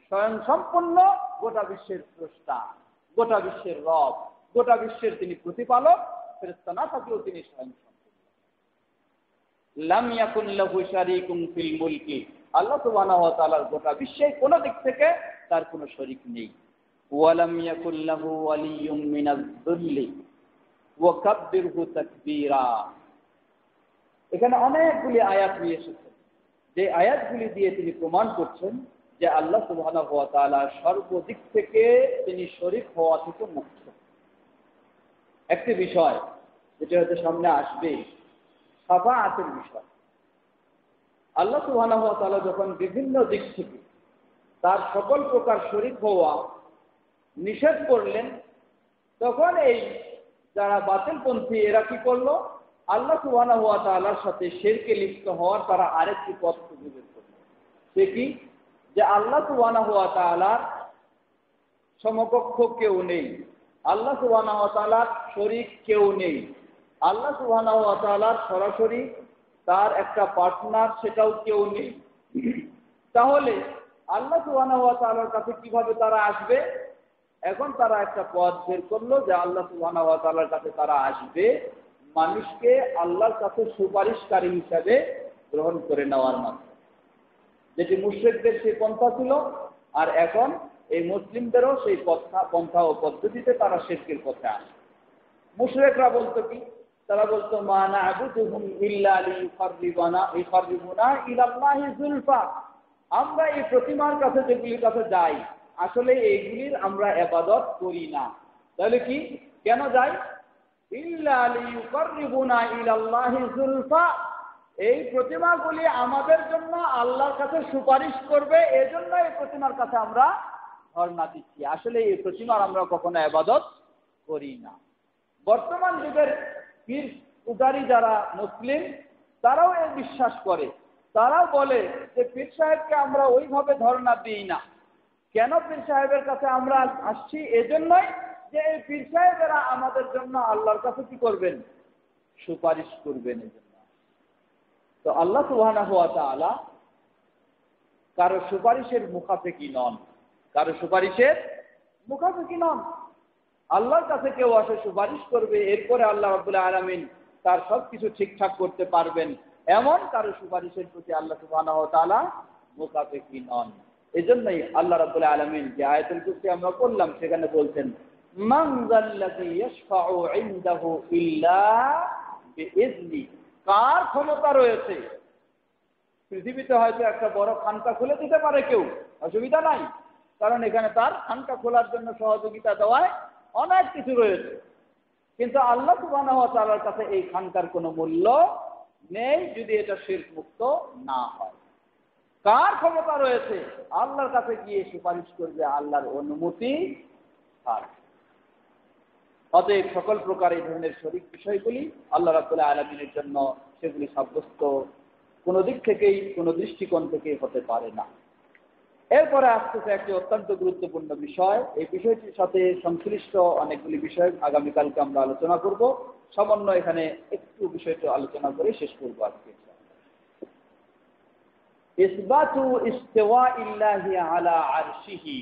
স্বয়ং সম্পূর্ণ গোটা বিশ্বের স্রষ্টা, গোটা বিশ্বের রব, গোটা বিশ্বের তিনি প্রতিপালক। ফেরেশতা না থাকলেও তিনি স্বয়ং সম্পূর্ণ। লাম ইয়াকুন লাহু শারীকুন ফিল মুলকি, আল্লাহ সুবহানাহু ওয়া তাআলার গোটা বিশ্বে কোনো দিক থেকে তার কোনো শরীক নেই। ওয়া লাম ইয়াকুন লাহু ওয়ালিয়্যুম মিনাজ-যুল্লি ওয়া কাব্বিরহু তাকবীরা। এখানে অনেকগুলি আয়াত নিয়ে এসেছেন, যে আয়াতগুলি দিয়ে তিনি প্রমাণ করছেন যে আল্লাহ সুবহানাহু ওয়া তাআলা সর্বদিক থেকে তিনি শরীক হওয়া থেকে মুক্ত। একটি বিষয় যেটা হয়তো সামনে আসবে, শাফাআতের বিষয়। আল্লাহ সুবহানাহু ওয়া তাআলা যখন বিভিন্ন দিক থেকে তার সকল প্রকার শরীক হওয়া নিষেধ করলেন, তখন এই যারা বাতিলপন্থী এরা কি করলো? আল্লাহ সুবহানাহু ওয়া তাআলার সাথে শিরকে লিপ্ত হওয়ার তারা আরেকটি পথ খুঁজে বের করল। সে কি? যে আল্লাহ সুবহানাহু ওয়া তাআলার সমকক্ষ কেউ নেই, আল্লাহ সুবহানাহু ওয়া তাআলার শরীক কেউ নেই, আল্লাহ সুবহানাহু ওয়া তাআলার সরাসরি তার একটা পার্টনার সেটাও কেউ নেই। তাহলে আল্লাহ সুবহানাহু ওয়া তাআলার কাছে কিভাবে তারা আসবে? এখন তারা একটা পথ বের করলো যে আল্লাহ সুবহানাহু ওয়া তাআলার কাছে তারা আসবে মানুষকে আল্লাহর কাছে সুপারিশকারী হিসাবে গ্রহণ করে নেওয়ার মাধ্যমে, যেটি মুশরিকদের সেই পন্থা ছিল। আর এখন এই মুসলিমদেরও সেই পন্থা ও পদ্ধতিতে তারা শিরকের পথে আসে। মুশরিকরা বলতো কি? তারা বলতো মা না'বুদুহুম ইল্লা লিইউকাররিবুনা ইলাল্লাহি যুলফা। আমরা এই প্রতিমার কাছে যেগুলির কাছে যাই, আসলে এইগুলির আমরা ইবাদত করি না। তাহলে কি কেন যাই? ইল্লা লিইউকাররিবুনা ইলাল্লাহি যুলফা, এই প্রতিমাগুলি আমাদের জন্য আল্লাহর কাছে সুপারিশ করবে, এজন্য এই প্রতিমার কাছে আমরা ধর্ণা দিচ্ছি। আসলে এই প্রতিমার আমরা কখনো ইবাদত করি না। বর্তমান যুগের পীর পূজারী যারা মুসলিম, তারাও এই বিশ্বাস করে। তারাও বলে যে পীর সাহেবকে আমরা ওইভাবে ধর্ণা দিই না। কেন পীর সাহেবের কাছে আমরা আসছি? এজন্যই যে এই পীর সাহেবেরা আমাদের জন্য আল্লাহর কাছে কি করবেন? সুপারিশ করবেন। এজন্য তো আল্লাহ সুবহানাহু ওয়া তাআলা কারো সুপারিশের মুখাপেক্ষী নন, কারো সুপারিশের মুখাপেক্ষী নন। আল্লাহর কাছে কেউ আসে সুপারিশ করবে, এরপরে আল্লাহ রাব্বুল আলামিন তার সবকিছু ঠিকঠাক করতে পারবেন, এমন কারো সুপারিশের প্রতি আল্লাহ সুবহানাহু ওয়া তাআলা মুখাপেক্ষী নন। এজন্যই আল্লাহ রাব্বুল আলামিন যে আয়াতুল কুরসি আমরা পড়লাম সেখানে বলছেন মান যাল্লাযী ইয়াশফাউ ইনদাহু ইল্লা বিইযনি। কার ক্ষমতা রয়েছে? পৃথিবীতে হয়তো একটা বড় খানকা খুলে দিতে পারে কেউ, অসুবিধা নাই, কারণ এখানে তার খানকা খোলার জন্য সহযোগিতা দেওয়ায় অনেক কিছু রয়েছে। কিন্তু আল্লাহ সুবহানাহু ওয়া তাআলার কাছে এই খানকার কোনো মূল্য নেই যদি এটা শিরক মুক্ত না হয়। কার ক্ষমতা রয়েছে? আল্লাহর কাছে গিয়ে সুপারিশ করবে আল্লাহর অনুমতি ছাড়া। অতএব সকল প্রকার এই ধরনের শরীক বিষয়গুলি আল্লাহ রাব্বুল আলামিনের জন্য সেগুলি সাব্যস্ত কোনো দিক থেকেই, কোনো দৃষ্টিকোণ থেকেই হতে পারে না। এরপরে আসতেছে একটি অত্যন্ত গুরুত্বপূর্ণ বিষয়। এই বিষয়টির সাথে সংশ্লিষ্ট অনেকগুলি বিষয় আগামীকালকে আমরা আলোচনা করব। সামান্য এখানে একটু বিষয়টা আলোচনা করে শেষ করব আজকে। ইসবাতু ইস্তিওয়াইল্লাহি আলা আরশিহি,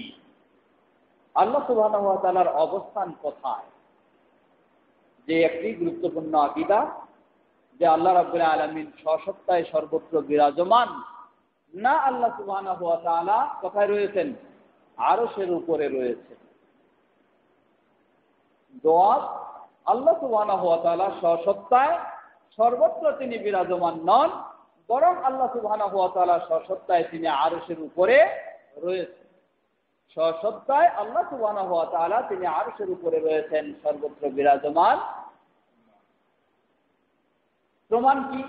আল্লাহ সুবহানাহু ওয়া তাআলার অবস্থান কোথায়, যে একটি গুরুত্বপূর্ণ আকীদা যে আল্লাহ রাব্বুল আলামিন স্বসত্তায় সর্বত্র বিরাজমান না, আল্লাহ সুবহানাহু ওয়া তাআলা কোথায় রয়েছেন? আরশের উপরে রয়েছেন। জবাব, আল্লাহ সুবহানাহু ওয়া তাআলা স্বসত্তায় সর্বত্র তিনি বিরাজমান নন, বরং আল্লাহ সুবহানাহু ওয়া তাআলা স্বসত্তায় তিনি আরশের উপরে রয়েছেন। সত্তায় আল্লাহ সুবহানাহু ওয়া তাআলা তিনি আরশের উপরে রয়েছেন, সর্বত্র বিরাজমান। প্রমাণ কি?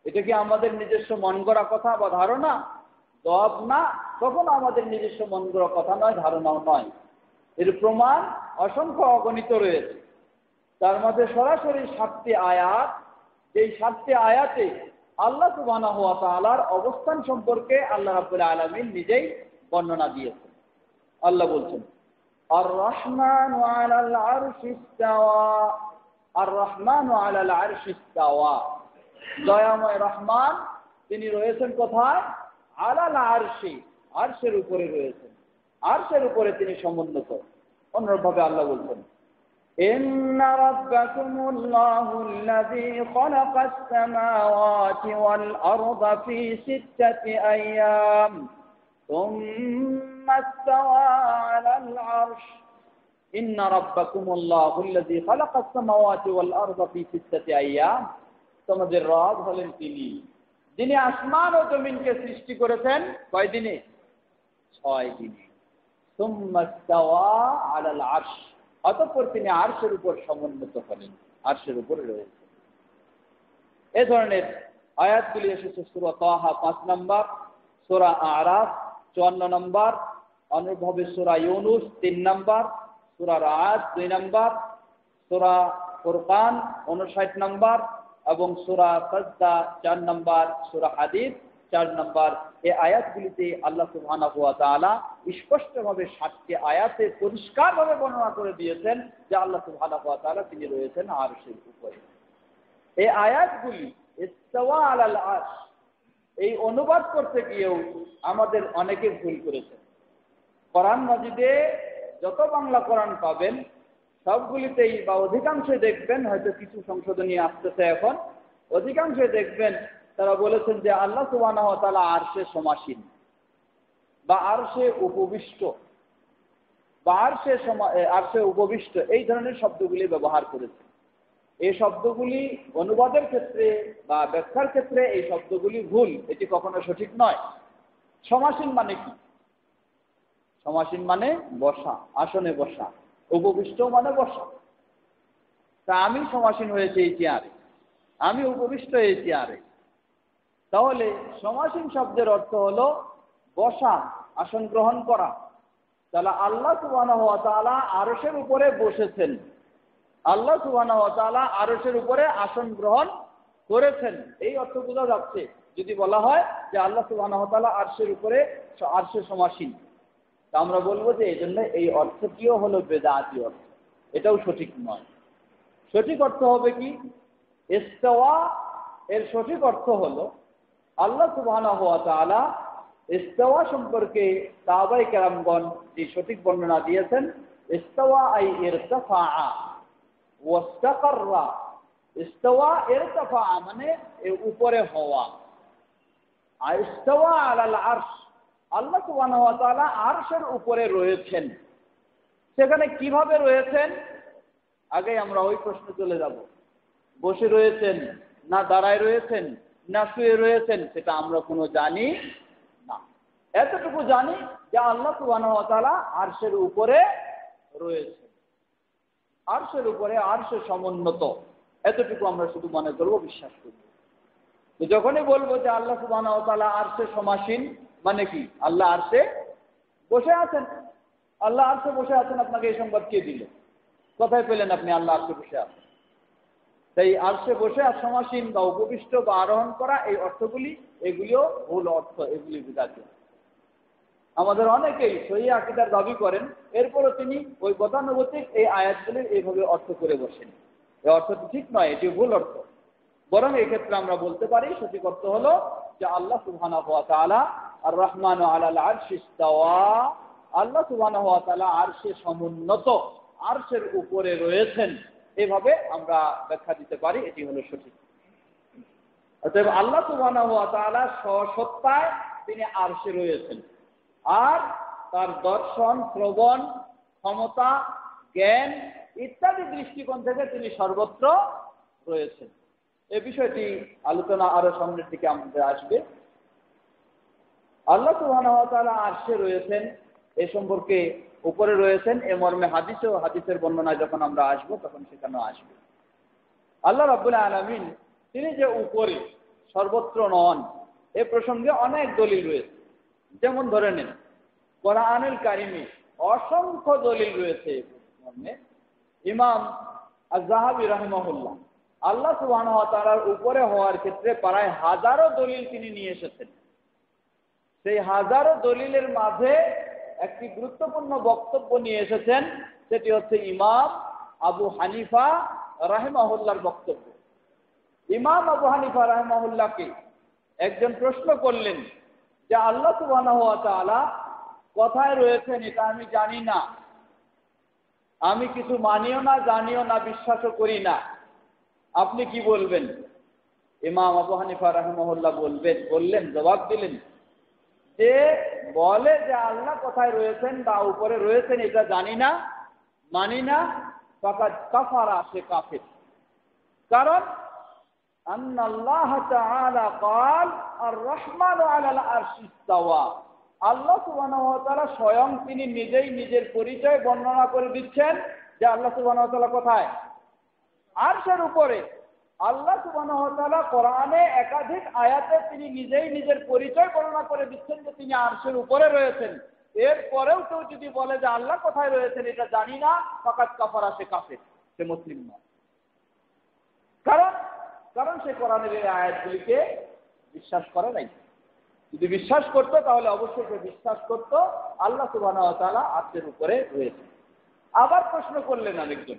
এটা কি আমাদের নিজস্ব মন গড়া কথা বা ধারণা? জবাব না, কখনো আমাদের নিজস্ব মন গড়া কথা নয়, ধারণাও নয়। এর প্রমাণ অসংখ্য অগণিত রয়েছে। তার মধ্যে সরাসরি 7টি আয়াত, এই 7টি আয়াতে আল্লাহ সুবহানাহু ওয়া তাআলার অবস্থান সম্পর্কে আল্লাহ রাব্বুল আলামিন নিজেই বর্ণনা দিয়েছেন। আল্লাহ বলছেন, আর রহমানু আলাল আরশি ইস্তাওয়া, আর রহমানু আলাল আরশি ইস্তাওয়া। দয়াময় রহমান তিনি রয়েছেন কোথায়? আলাল আরশি, আরশের উপরে রয়েছেন, আরশের উপরে তিনি সমুন্নত। অন্যভাবে আল্লাহ বলছেন, ইন্না রাব্বাকুমুল্লাহুল্লাযী খালাকাস সামাওয়াতি ওয়াল আরদা ফী সিত্তাতি আইয়াম সুম্মা ইসতাওয়া আলাল আরশ। ইন্না রাব্বাকুমুল্লাহুল্লাযী খালাকাস সামাওয়াতি ওয়াল আরদা ফী সিত্তাতি আইয়াম। তোমাদের রব হলেন তিনি, যিনি আসমান ও জমিনকে সৃষ্টি করেছেন কয় দিনে? 6 দিনে। সুম্মা ইসতাওয়া আলাল আরশ, অতঃপর তিনি আরশের উপর সমুন্নত হলেন, আরশের উপরে রয়েছেন। এই ধরনের আয়াতগুলি এসেছে সূরা তাহা 5 নম্বর, সূরা আরাফ 54 নম্বর, অনুরূপভাবে সূরা ইউনূস 3 নম্বর, সূরা রাদ 2 নম্বর, সূরা ফুরকান 59 নম্বর এবং সূরা সাজদা 4 নম্বর, সূরা হাদীদ 4 নম্বর। এই আয়াতগুলিতে আল্লাহ সুবহানাহু ওয়া তাআলা স্পষ্টভাবে 7টি আয়াতে পরিষ্কারভাবে বর্ণনা করে দিয়েছেন যে আল্লাহ সুবহানাহু ওয়া তাআলা তিনি রয়েছেন আরশের উপরে। এই আয়াতগুলি ইস্তাওয়া আলাল আরশ, এই অনুবাদ করতে গিয়েও আমাদের অনেকে ভুল করেছেন। কোরআন মাজিদে যত বাংলা কোরআন পাবেন সবগুলিতেই বা অধিকাংশই দেখবেন, হয়তো কিছু সংশোধনী আসতেছে এখন, অধিকাংশই দেখবেন তারা বলেছেন যে আল্লাহ সুবহানাহু ওয়া তাআলা আরশে সমাসীন বা আরশে উপবিষ্ট বা আরশে উপবিষ্ট, এই ধরনের শব্দগুলি ব্যবহার করেছে। এই শব্দগুলি অনুবাদের ক্ষেত্রে বা ব্যাখ্যার ক্ষেত্রে এই শব্দগুলি ভুল, এটি কখনো সঠিক নয়। সমাসীন মানে কি? সমাসীন মানে বসা, আসনে বসা। উপবিষ্ট মানে বসা। তা আমি সমাসীন হয়েছি এই চেয়ারে, আমি উপবিষ্ট এই চেয়ারে, তাহলে সমাসীন শব্দের অর্থ হলো বসা, আসন গ্রহণ করা। তাহলে আল্লাহ সুবহানাহু ওয়া তাআলা আরশের উপরে বসেছেন, আল্লাহ সুবহানাহু ওয়া তাআলা আরশের উপরে আসন গ্রহণ করেছেন, এই অর্থ বোঝা যাচ্ছে। যদি বলা হয় যে আল্লাহ সুবহানাহু ওয়া তাআলা আরশের উপরে, আরশে সমাসীন, তা আমরা বলবো যে এই জন্য এই অর্থটিও হলো বেদাতি অর্থ, এটাও সঠিক নয়। সঠিক অর্থ হবে কি? ইস্তাওয়া এর সঠিক অর্থ হলো আল্লাহ সুবহানাহু ওয়া তাআলা ইস্তাওয়া সম্পর্কে সাহাবায়ে কেরামগণ যে সঠিক বর্ণনা দিয়েছেন, ইস্তাওয়া আই ইরতাফা ওয়াস্তাকাররা। ইস্তাওয়া ইরতাফা মানে উপরে হওয়া, আর ইস্তাওয়া আলাল আরশ, আল্লাহ সুবহানাহু ওয়া তাআলা আরশের উপরে রয়েছেন। সেখানে কিভাবে রয়েছেন? আগে আমরা ওই প্রশ্নে চলে যাব। বসে রয়েছেন না দাঁড়ায় রয়েছেন না শুয়ে রয়েছেন সেটা আমরা কোনো জানি না। এতটুকু জানি যে আল্লাহ সুবহানাহু ওয়া তাআলা আরশের উপরে রয়েছেন, আরশের উপরে, আরশে সমুন্নত, এতটুকু আমরা শুধু মনে করব, বিশ্বাস করব। তো যখনই বলবো যে আল্লাহ সুবহানাহু ওয়া তাআলা আরশে সমাসীন, মানে কি? আল্লাহ আরশে বসে আছেন। আল্লাহ আরশে বসে আছেন, আপনাকে এই সংবাদ কে দিল? কোথায় পেলেন আপনি আল্লাহ আরশে বসে আছেন? তাই আরশে বসে আর সমাসীন বা উপবিষ্ট বা আরোহণ করা, এই অর্থগুলি, এগুলিও ভুল অর্থ, এগুলি বিদাত। আমাদের অনেকেই সহিহ আকীদার দাবি করেন, এরপরও তিনি ওই গতানুগতিক এই আয়াতগুলির এইভাবে অর্থ করে বসেন। এই অর্থটি ঠিক নয়, এটি ভুল অর্থ। বরং এক্ষেত্রে আমরা বলতে পারি সঠিক অর্থ হলো যে আল্লাহ সুবহানাহু ওয়া তাআলা আর রহমানু আলাল আরশি ইস্তাওয়া, আল্লাহ সুবহানাহু ওয়া তাআলা আরশে সমুন্নত, আরশের উপরে রয়েছেন, এভাবে আমরা ব্যাখ্যা দিতে পারি, এটি হলো সঠিক। অতএব আল্লাহ সুবহানাহু ওয়া তাআলা স্বসত্তায় তিনি আরশে রয়েছেন, আর তার দর্শন, শ্রবণ, ক্ষমতা, জ্ঞান ইত্যাদি দৃষ্টিকোণ থেকে তিনি সর্বত্র রয়েছেন। এই বিষয়টি আলোচনা আরো সামনের দিকে আমাদের আসবে। আল্লাহ সুবহানাহু ওয়া তাআলা আরশে রয়েছেন, এ সম্পর্কে উপরে রয়েছেন, এ মর্মে হাদিসের বর্ণনায় যখন আমরা আসবো তখন সেখানেও আসবে। আল্লাহ রাব্বুল আলামিন তিনি যে উপরে সর্বত্র নন এ প্রসঙ্গে অনেক দলিল রয়েছে। যেমন ধরে নেন কোরআনুল কারিমে অসংখ্য দলিল রয়েছে। ইমাম আয-যাহাবী রাহিমাহুল্লাহ আল্লাহ সুবহানাহু ওয়া তাআলার উপরে হওয়ার ক্ষেত্রে প্রায় হাজারো দলিল তিনি নিয়ে এসেছেন। সেই হাজারো দলিলের মাঝে একটি গুরুত্বপূর্ণ বক্তব্য নিয়ে এসেছেন, সেটি হচ্ছে ইমাম আবু হানিফা রাহিমাহুল্লাহর বক্তব্য। ইমাম আবু হানিফা রাহিমাহুল্লাহকে একজন প্রশ্ন করলেন যে আল্লাহ সুবহানাহু ওয়া তাআলা কোথায় রয়েছেন এটা আমি জানি না, আমি কিছু মানিও না, জানিও না, বিশ্বাসও করি না, আপনি কি বলবেন? ইমাম আবু হানিফা রাহিমাহুল্লাহ বললেন, জবাব দিলেন যে বলে যে আল্লাহ কোথায় রয়েছেন বা উপরে রয়েছেন এটা জানি না, মানি না, ফাকাদ কাফারা, সে কাফের। কারণ আন্নাল্লাহ তাআলা ক্বাল আর-রাহমানু আলাল আরশি ইসতাওয়া, আল্লাহ সুবহানাহু ওয়া তাআলা স্বয়ং তিনি নিজেই নিজের পরিচয় বর্ণনা করে দিচ্ছেন যে আল্লাহ সুবহানাহু ওয়া তাআলা কোথায়? আরশের উপরে। আল্লাহ সুবহানাহু ওয়া তাআলা কোরআনে একাধিক আয়াতে তিনি নিজেই নিজের পরিচয় বর্ণনা করে দিচ্ছেন যে তিনি আরশের উপরে রয়েছেন। এরপরেও কেউ যদি বলে যে আল্লাহ কোথায় রয়েছেন এটা জানি না, ফাকাদ কাফারা, সে কাফের, সে মুসলিম নয়। কারণ সে কোরআনের এই আয়াতগুলিকে বিশ্বাস করে নাই। যদি বিশ্বাস করতো তাহলে অবশ্যই সে বিশ্বাস করতো আল্লাহ সুবহানাহু ওয়া তাআলা আরশের উপরে রয়েছে। আবার প্রশ্ন করলেন আরেকজন,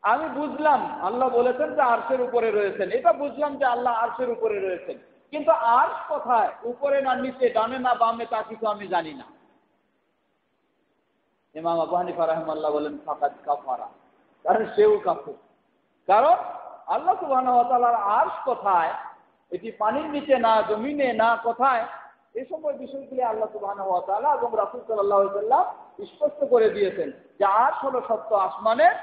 আমি বুঝলাম আল্লাহ বলেছেন যে আরশের উপরে রয়েছেন, এটা বুঝলাম যে আল্লাহ আরশের উপরে রয়েছেন, কিন্তু আরশ কোথায়, উপরে না নিচে, ডানে না বামে, তা কিছু আমি জানি না। ইমাম আবু হানিফা রাহিমাহুল্লাহ বলেন ফাকাদ কাফারা, কারণ সেও কাফের। কারণ আল্লাহ সুবহানাহু ওয়া তাআলার আরশ কোথায়, এটি পানির নিচে না, জমিনে না, কোথায়, এই সময় বিষয়গুলি আল্লাহ সুবহানাহু ওয়া তাআলা এবং রাসূল সাল্লাল্লাহু আলাইহি ওয়াসাল্লাম স্পষ্ট করে দিয়েছেন যে আরশ হলো সত্য আসমানের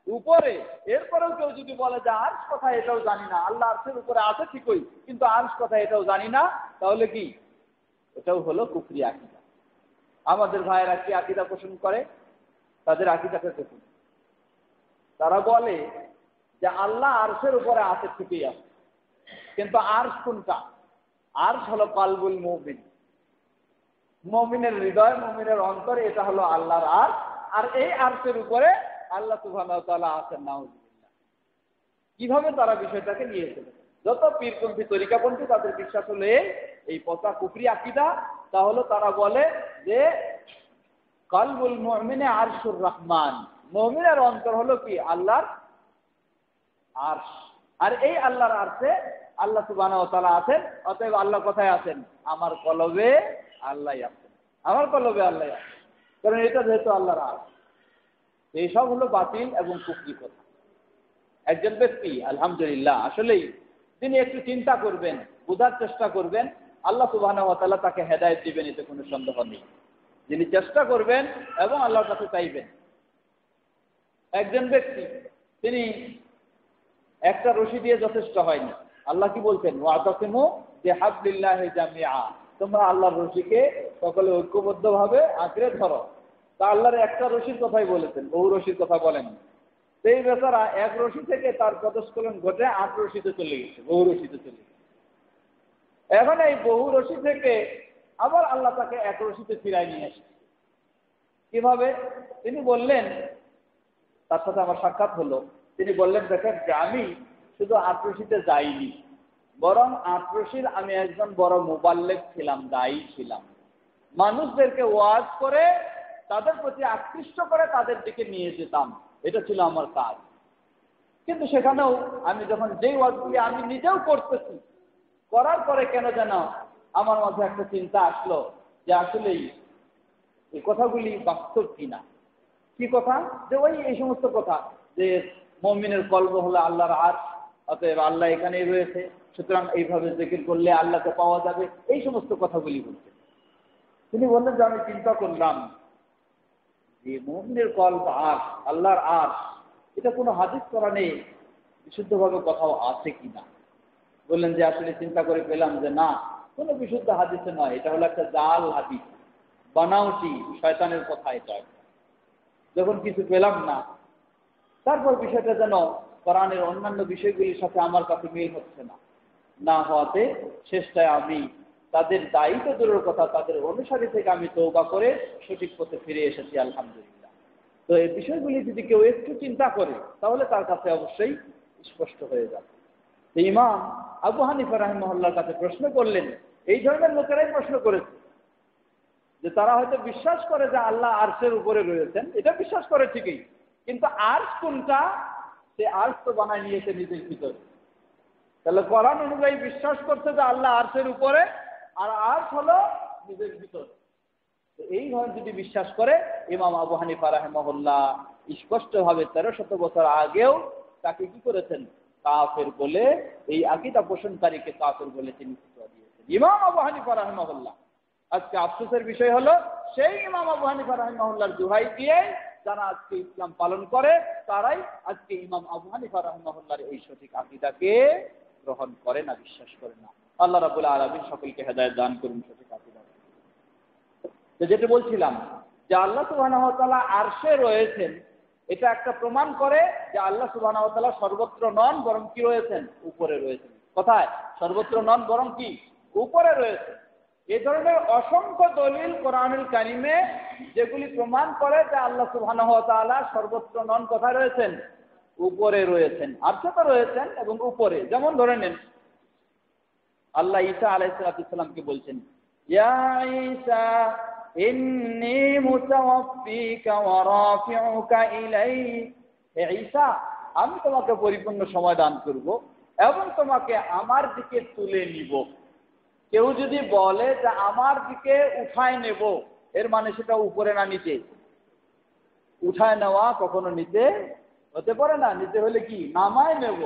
উপরে। এরপরেও কেউ যদি বলে যে আরশ কোথায় এটাও জানি না, আল্লাহ আরশের উপরে আছে ঠিকই কিন্তু আরশ কোথায় এটাও জানি না, তাহলে কি? এটাও হলো কুফরি আকীদা। আমাদের ভাইয়েরা কি আকীদা পোষণ করে? তাদের আকীদাটা দেখুন, তারা বলে যে আল্লাহ আরশের উপরে আছে ঠিকই আছে, কিন্তু আরশ কোনটা? আরশ হলো কালবুল মুমিন, মুমিনের হৃদয়, মুমিনের অন্তর, এটা হলো আল্লাহর আরশ। আর এই আরশের উপরে আল্লাহ সুবহানাহু ওয়া তাআলা আছেন, নাউযুবিল্লাহ। কিভাবে তারা বিষয়টাকে নিয়েছিল? যত পীরপন্থী তরিকাপন্থী তাদের বিশ্বাস হলো এই পচা কুফরি আকীদা। তাহলে তারা বলে যে কালবুল মুমিনে আরশুর রহমান, মুমিনের অন্তর হলো কি? আল্লাহর আরশ। আর এই আল্লাহর আরশে আল্লাহ সুবহানাহু ওয়া তাআলা আছেন। অতএব আল্লাহ কোথায় আছেন? আমার কলবে আল্লাহই আছেন, আমার কলবে আল্লাহই আছেন, কারণ এটা যেহেতু আল্লাহর আরশ। এইসব হলো বাতিল এবং কুফরি কথা। একজন ব্যক্তি আলহামদুলিল্লাহ আসলেই তিনি একটু চিন্তা করবেন, বোঝার চেষ্টা করবেন, আল্লাহ সুবহানাহু ওয়া তাআলা তাকে হেদায়েত দিবেন, এতে কোনো সন্দেহ নেই। যিনি চেষ্টা করবেন এবং আল্লাহর কাছে চাইবেন। একজন ব্যক্তি তিনি একটা রশি দিয়ে যথেষ্ট হয়নি। আল্লাহ কি বলছেন? ওয়াতাসিমু বিহাবলিল্লাহি জামিআ, তোমরা আল্লাহর রশিকে সকলে ঐক্যবদ্ধভাবে আঁকড়ে ধরো। তা আল্লাহর একটা রশির কথাই বলেছেন, বহু রশির কথা বলেন। সেই বেচারা এক রশি থেকে তার পদস্খলন ঘটে 8 রশিতে চলে গেছে, বহু রশিতে চলে গেছে। এখন এই বহু রশি থেকে আবার আল্লাহ তাকে এক রশিতে ফিরাই নিয়ে আসে। কিভাবে? তিনি বললেন, তার সাথে আমার সাক্ষাৎ হলো, তিনি বললেন দেখেন যে আমি শুধু 8 রশিতে যাইনি, বরং 8 রশির আমি একজন বড় মুবাল্লিগ ছিলাম, দায়ী ছিলাম। মানুষদেরকে ওয়াজ করে তাদের প্রতি আকৃষ্ট করে তাদের দিকে নিয়ে যেতাম, এটা ছিল আমার কাজ। কিন্তু সেখানেও আমি যখন যেই ওয়াজগুলি আমি নিজেও করতেছি, করার পরে কেন যেন আমার মাঝে একটা চিন্তা আসলো যে আসলেই এই কথাগুলি বাস্তব কিনা। কি কথা? যে এই সমস্ত কথা যে মুমিনের কলব হলো আল্লাহর আরশ, অতএব আল্লাহ এখানেই রয়েছে, সুতরাং এইভাবে জিকির করলে আল্লাহকে পাওয়া যাবে, এই সমস্ত কথাগুলি বলছে। তিনি বললেন যে আমি চিন্তা করলাম যে মুমিনের কলব আরশ, আল্লাহর আরশ, এটা কোনো হাদিস কোরআনে বিশুদ্ধভাবে কোথাও আছে কিনা। বললেন যে আসলে চিন্তা করে পেলাম যে না, কোনো বিশুদ্ধ হাদিসে নয়, এটা হলো একটা জাল হাদিস, বানাওটি শয়তানের কথা এটা। যখন কিছু পেলাম না, তারপর বিষয়টা যেন কোরআনের অন্যান্য বিষয়গুলির সাথে আমার কাছে মিল হচ্ছে না হওয়াতে শেষটায় আমি তাদের দায়িত্ব দূরের কথা, তাদের অনুসারী থেকে আমি তওবা করে সঠিক পথে ফিরে এসেছি, আলহামদুলিল্লাহ। তো এই বিষয়গুলি যদি কেউ একটু চিন্তা করে তাহলে তার কাছে অবশ্যই স্পষ্ট হয়ে যাবে। ইমাম আবু হানিফা রাহিমাহুল্লাহর কাছে প্রশ্ন করলেন, এই ধরনের লোকেরাই প্রশ্ন করেছে যে তারা হয়তো বিশ্বাস করে যে আল্লাহ আরশের উপরে রয়েছেন, এটা বিশ্বাস করে ঠিকই, কিন্তু আরশ কোনটা, সে আরশ তো বানায় নিয়েছে নিজের ভিতরে। তাহলে কোরআন অনুযায়ী বিশ্বাস করছে যে আল্লাহ আরশের উপরে, আর আরশ হলো নিজের ভিতরে। তো এইভাবে যদি বিশ্বাস করে, ইমাম আবু হানিফা রাহিমাহুল্লাহ স্পষ্টভাবে 1300 বছর আগেও তাকে কি করেছেন, কাফের বলে, এই আকীদা পোষণকারীকে কাফের বলে তিনি ফতোয়া দিয়েছেন, ইমাম আবু হানিফা রাহিমাহুল্লাহ। আজকে আফসোসের বিষয় হলো, সেই ইমাম আবু হানিফা রাহিমাহুল্লাহর দোহাই দিয়ে যারা আজকে ইসলাম পালন করে, তারাই আজকে ইমাম আবু হানিফা রাহিমাহুল্লাহর এই সঠিক আকীদাকে গ্রহণ করে না, বিশ্বাস করে না। আল্লাহ রাব্বুল আলামিন সকলকে হেদায়েত দান করুন সঠিক আকীদা। তো যেটা বলছিলাম যে আল্লাহ সুবহানাহু ওয়া তাআলা আরশে রয়েছেন, এটা একটা প্রমাণ করে যে আল্লাহ সুবহানাহু ওয়া তাআলা সর্বত্র নন, বরং কি রয়েছেন, উপরে রয়েছেন। কোথায়? সর্বত্র নন, বরং কি, উপরে রয়েছেন। এই ধরনের অসংখ্য দলিল কোরআনুল কারীমে যেগুলি প্রমাণ করে যে আল্লাহ সুবহানাহু ওয়া তাআলা সর্বত্র নন, কোথায় রয়েছেন, উপরে রয়েছেন। আরশে তো রয়েছেন এবং উপরে। যেমন ধরে নেন, আল্লাহ ঈসা আলাইহিস সালামকে বলছেন, ইয়া ঈসা ইন্নী মুতাওয়াফফিকা ওয়া রাফিউকা ইলাইহি, হে ঈসা, আমি তোমাকে পরিপূর্ণ সময় দান করব এবং তোমাকে আমার দিকে তুলে নিব। কেউ যদি বলে যে আমার দিকে উঠায় নেব, এর মানে সেটা উপরে না নিচে। উঠায় নেওয়া কখনো নিচে হতে পারে না। নিচে হলে কি, নামায় নেব।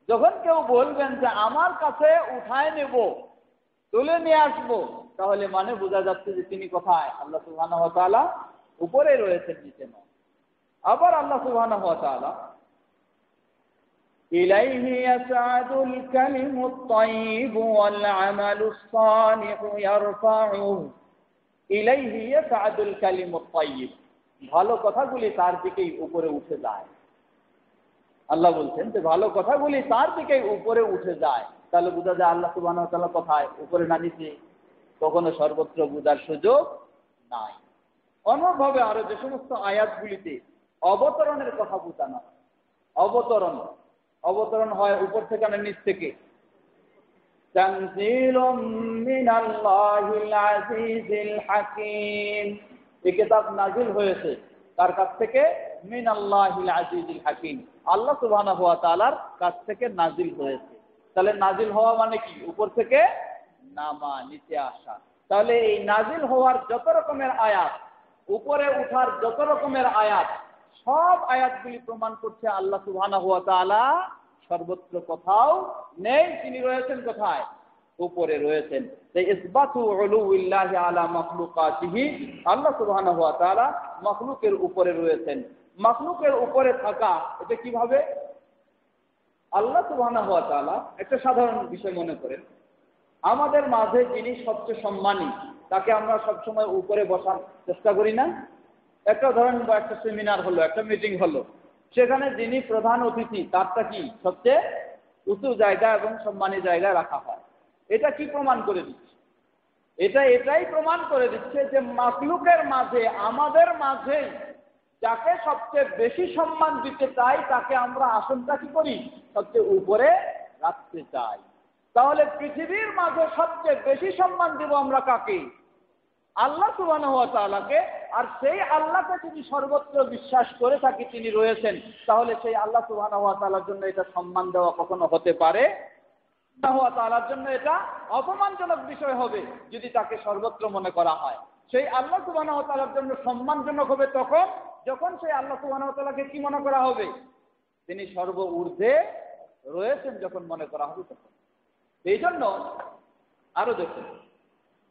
যখন কেউ বলবেন যে আমার কাছে উঠায় নেব, তুলে নিয়ে আসবো, তাহলে মানে বোঝা যাচ্ছে যে তিনি কোথায়, আল্লাহ সুবহানাহু ওয়া তাআলা উপরে রয়েছেন, নিচে নয়। আবার আল্লাহ সুবহানাহু ওয়া তাআলা ইলাইহি ইয়াসআদুল কালিমুত তাইয়্যিবু ওয়াল আমালুস সালিহু ইয়ারফাউহু, ইলাইহি ইয়াসআদুল কালিমুত তাইয়্যিব, ভালো কথাগুলি তার দিকেই উপরে উঠে যায়। আল্লাহ বলছেন যে ভালো কথাগুলি তার দিকেই উপরে উঠে যায়। তাহলে বোঝা যায় আল্লাহ সুবহানাহু ওয়া তাআলা কোথায়, উপরে না নিচে? কখনো সর্বত্র বোঝার সুযোগ নাই। অন্যভাবে আরো যে সমস্ত আয়াতগুলিতে অবতরণের কথা বোঝানো, অবতরণ হয় উপর থেকে না নিচ থেকে? তানজিলুম মিনাল্লাহিল আজিজিল হাকীম, এই কিতাব নাজিল হয়েছে কার কাছ থেকে? মিনাল্লাহিল আজিজিল হাকীম, আল্লাহ সুবহানাহু ওয়া তাআলার কাছ থেকে নাজিল হয়েছে। তাহলে নাজিল হওয়া মানে কি? উপর থেকে নামা, নিচে আসা। তাহলে এই নাজিল হওয়ার যত রকমের আয়াত, উপরে উঠার যত রকমের আয়াত, সব আয়াতগুলি প্রমাণ করছে আল্লাহ সুবহানাহু ওয়া তাআলা সর্বত্র কোথাও নেই, তিনি রয়েছেন কোথায়? উপরে রয়েছেন। তাই ইসবাতু উলুইল্লাহি আলা মাখলুকাতিহি, আল্লাহ সুবহানাহু ওয়া তাআলা মাখলুকের উপরে রয়েছেন। মাখলুকের উপরে থাকা, এটা কিভাবে? আল্লাহ সুবহানাহু ওয়া তাআলা, একটা সাধারণ বিষয় মনে করেন, আমাদের মাঝে যিনি সবচেয়ে সম্মানী, তাকে আমরা সবসময় উপরে বসার চেষ্টা করি না? একটা ধরেন একটা সেমিনার হলো, একটা মিটিং হলো, সেখানে যিনি প্রধান অতিথি তারটা কি সবচেয়ে উঁচু জায়গা এবং সম্মানী জায়গায় রাখা হয়। এটা কি প্রমাণ করে দিচ্ছে? এটাই প্রমাণ করে দিচ্ছে যে মাখলুকের মাঝে, আমাদের মাঝে যাকে সবচেয়ে বেশি সম্মান দিতে চাই, তাকে আমরা আসনটা কি করি? সবচেয়ে উপরে রাখতে চাই। তাহলে পৃথিবীর মাঝে সবচেয়ে বেশি সম্মান দেব আমরা কাকে? আল্লাহ সুবহানাহু ওয়া তাআলাকে। আর সেই আল্লাহকে যদি সর্বত্র বিশ্বাস করে থাকি তিনি রয়েছেন, তাহলে সেই আল্লাহ সুবহানাহু ওয়া তাআলার জন্য এটা সম্মান দেওয়া কখনো হতে পারে? আল্লাহ তাআলার জন্য এটা অপমানজনক বিষয় হবে যদি তাকে সর্বত্র মনে করা হয়। সেই আল্লাহ সুবহানাহু ওয়া তাআলার জন্য সম্মানজনক হবে তখন যখন সেই আল্লাহ সুবহানাহু ওয়া তাআলাকে কি মনে করা হবে? তিনি সর্ব ঊর্ধ্বে রয়েছেন যখন মনে করা হবে তখন। এই জন্য আরো দেখুন,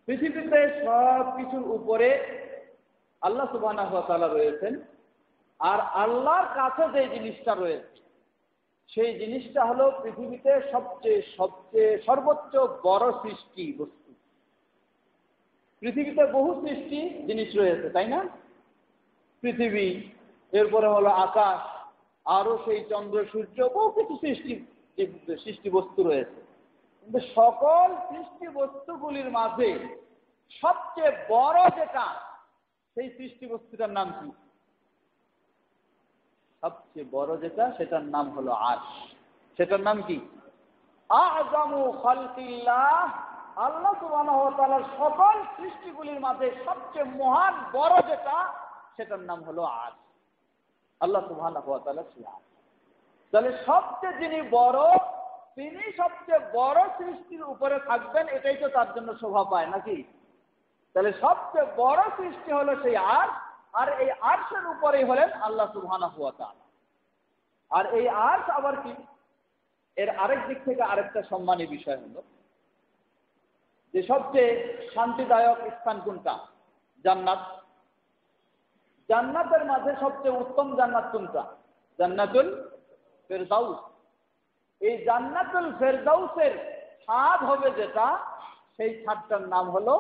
পৃথিবীতে সব কিছুর উপরে আল্লাহ সুবহানাহু ওয়া তাআলা রয়েছেন, আর আল্লাহর কাছে যে জিনিসটা রয়েছে সেই জিনিসটা হলো পৃথিবীতে সবচেয়ে সর্বোচ্চ বড় সৃষ্টি বস্তু। পৃথিবীতে বহু সৃষ্টি জিনিস রয়েছে, তাই না? পৃথিবী, এরপরে হলো আকাশ, আরো সেই চন্দ্র সূর্য, বহু কিছু সৃষ্টি বস্তু রয়েছে। কিন্তু সকল সৃষ্টি বস্তুগুলির মাঝে সবচেয়ে বড় যেটা, সেই সৃষ্টি বস্তুটার নাম কি? সবচেয়ে বড় যেটা, সেটার নাম হলো আরশ। সেটার নাম কি? আযমু খালকিল্লাহ। আল্লাহ সুবহানাহু ওয়া তাআলার সকল সৃষ্টিগুলির মাঝে সবচেয়ে মহান বড় যেটা, সেটার নাম হলো আরশ। আল্লাহ সুবহানাহু ওয়া তাআলা সেই আরশ। তাহলে সবচেয়ে যিনি বড়, তিনি সবচেয়ে বড় সৃষ্টির উপরে থাকবেন, এটাই তো তার জন্য শোভা পায় নাকি? তাহলে সবচেয়ে বড় সৃষ্টি হলো সেই আরশ, আর এই আরশের উপরেই হলেন আল্লাহ সুবহানাহু ওয়া তাআলা। আর এই আরশ আবার কি, এর আরেক দিক থেকে আরেকটা সম্মানী বিষয় হলো যে সবচেয়ে শান্তিদায়ক স্থান কোনটা? জান্নাত। জান্নাতের মাঝে সবচেয়ে উত্তম জান্নাত কোনটা? জান্নাতুল ফেরদাউস। এই জান্নাতুল ফেরদাউসের ছাদ হবে যেটা, সেই ছাদটার নাম হলো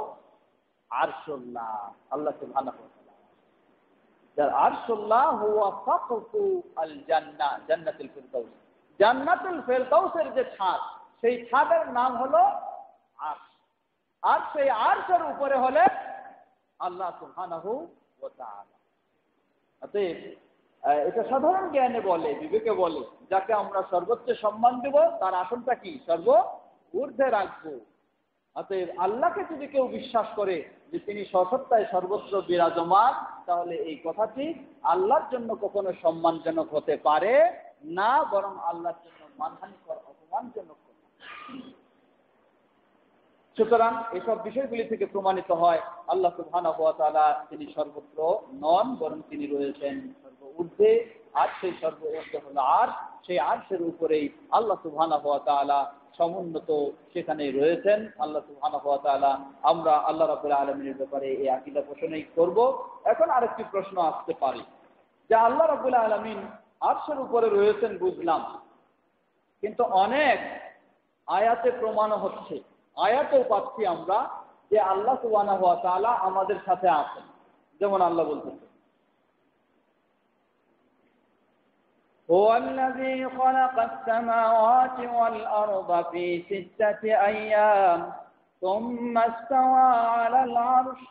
আরশুল্লাহ। আল্লাহ সুবহানাহু ওয়া তাআলা, যার আরশুল্লাহ হুয়া সাকফু আল জান্নাহ, জান্নাতুল ফেরদাউস। জান্নাতুল ফেরদাউসের যে ছাদ, সেই ছাদের নাম হলো আরশ। আর সেই আরশের উপরে হলে আল্লাহ সুবহানাহু ওয়া তাআলা। অতএব এটা সাধারণ জ্ঞানে বলে, বিবেকে বলে, যাকে আমরা সর্বোচ্চ সম্মান দেব তার আসনটা কি? সর্ব ঊর্ধ্বে রাখবো। অতএব আল্লাহকে যদি কেউ বিশ্বাস করে যে তিনি সসত্তায় সর্বত্র বিরাজমান, তাহলে এই কথাটি আল্লাহর জন্য কখনো সম্মানজনক হতে পারে না, বরং আল্লাহর জন্য মানহানিকর, অপমানজনক। সুতরাং এসব বিষয়গুলি থেকে প্রমাণিত হয় আল্লাহ সুবহানাহু ওয়া তাআলা তিনি সর্বত্র নন, বরং তিনি রয়েছেন সর্ব ঊর্ধ্বে। আর সেই সর্ব ঊর্ধ্বে হলো আরশ। সেই আরশের উপরেই আল্লাহ সুবহানাহু ওয়া তাআলা সমুন্নত, সেখানে রয়েছেন আল্লাহ সুবহানাহু ওয়া তাআলা। আমরা আল্লাহ রাব্বুল আলামিনের ব্যাপারে এই আকীদা পোষণই করব। এখন আরেকটি প্রশ্ন আসতে পারে যে আল্লাহ রাব্বুল আলামিন আরশের উপরে রয়েছেন বুঝলাম, কিন্তু অনেক আয়াতে প্রমাণ হচ্ছে, আয়াতেও পাচ্ছি আমরা যে আল্লাহ সুবহানাহু ওয়া তাআলা আমাদের সাথে আছেন। যেমন আল্লাহ বলতেছেন, হুয়াল্লাযী খালাকাস সামাওয়াতি ওয়াল আরদা ফী সিত্তাতি আইয়াম সুম্মা ইসতাওয়া আলাল আরশ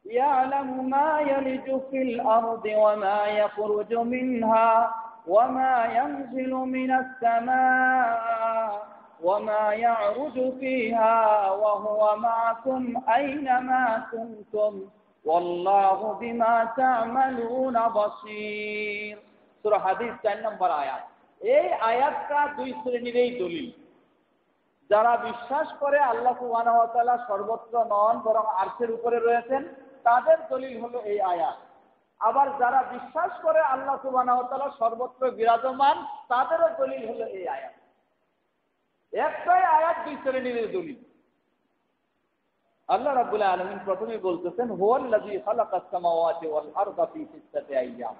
ইয়ালামু মা ইয়ালিজু ফিল আরদি ওয়া মা ইয়াখরুজু মিনহা ওয়া মা ইয়ানজিলু মিনাস সামা'i وما يعرج فيها وهو معكم أينما كنتم والله بما تعملون بصير। সূরা হাদিস 4 নম্বর আয়াত। এই আয়াতটা দুই শ্রেণীরই দলিল। যারা বিশ্বাস করে আল্লাহ সুবহানাহু ওয়া তাআলা সর্বত্র নন, বরং আরশের উপরে রয়েছেন, তাদের দলিল হলো এই আয়াত। আবার যারা বিশ্বাস করে আল্লাহ সুবহানাহু ওয়া তাআলা সর্বত্র বিরাজমান, তাদেরও দলিল হলো এই আয়াত। একটাই আয়াত, দুই শ্রেণীর দলিল। আল্লাহ রাব্বুল আলামিন প্রথমে বলতেছেন, হুয়াল্লাযী খালাকাস সামাওয়াতি ওয়াল আরদা ফী সিত্তাতি আইয়াম।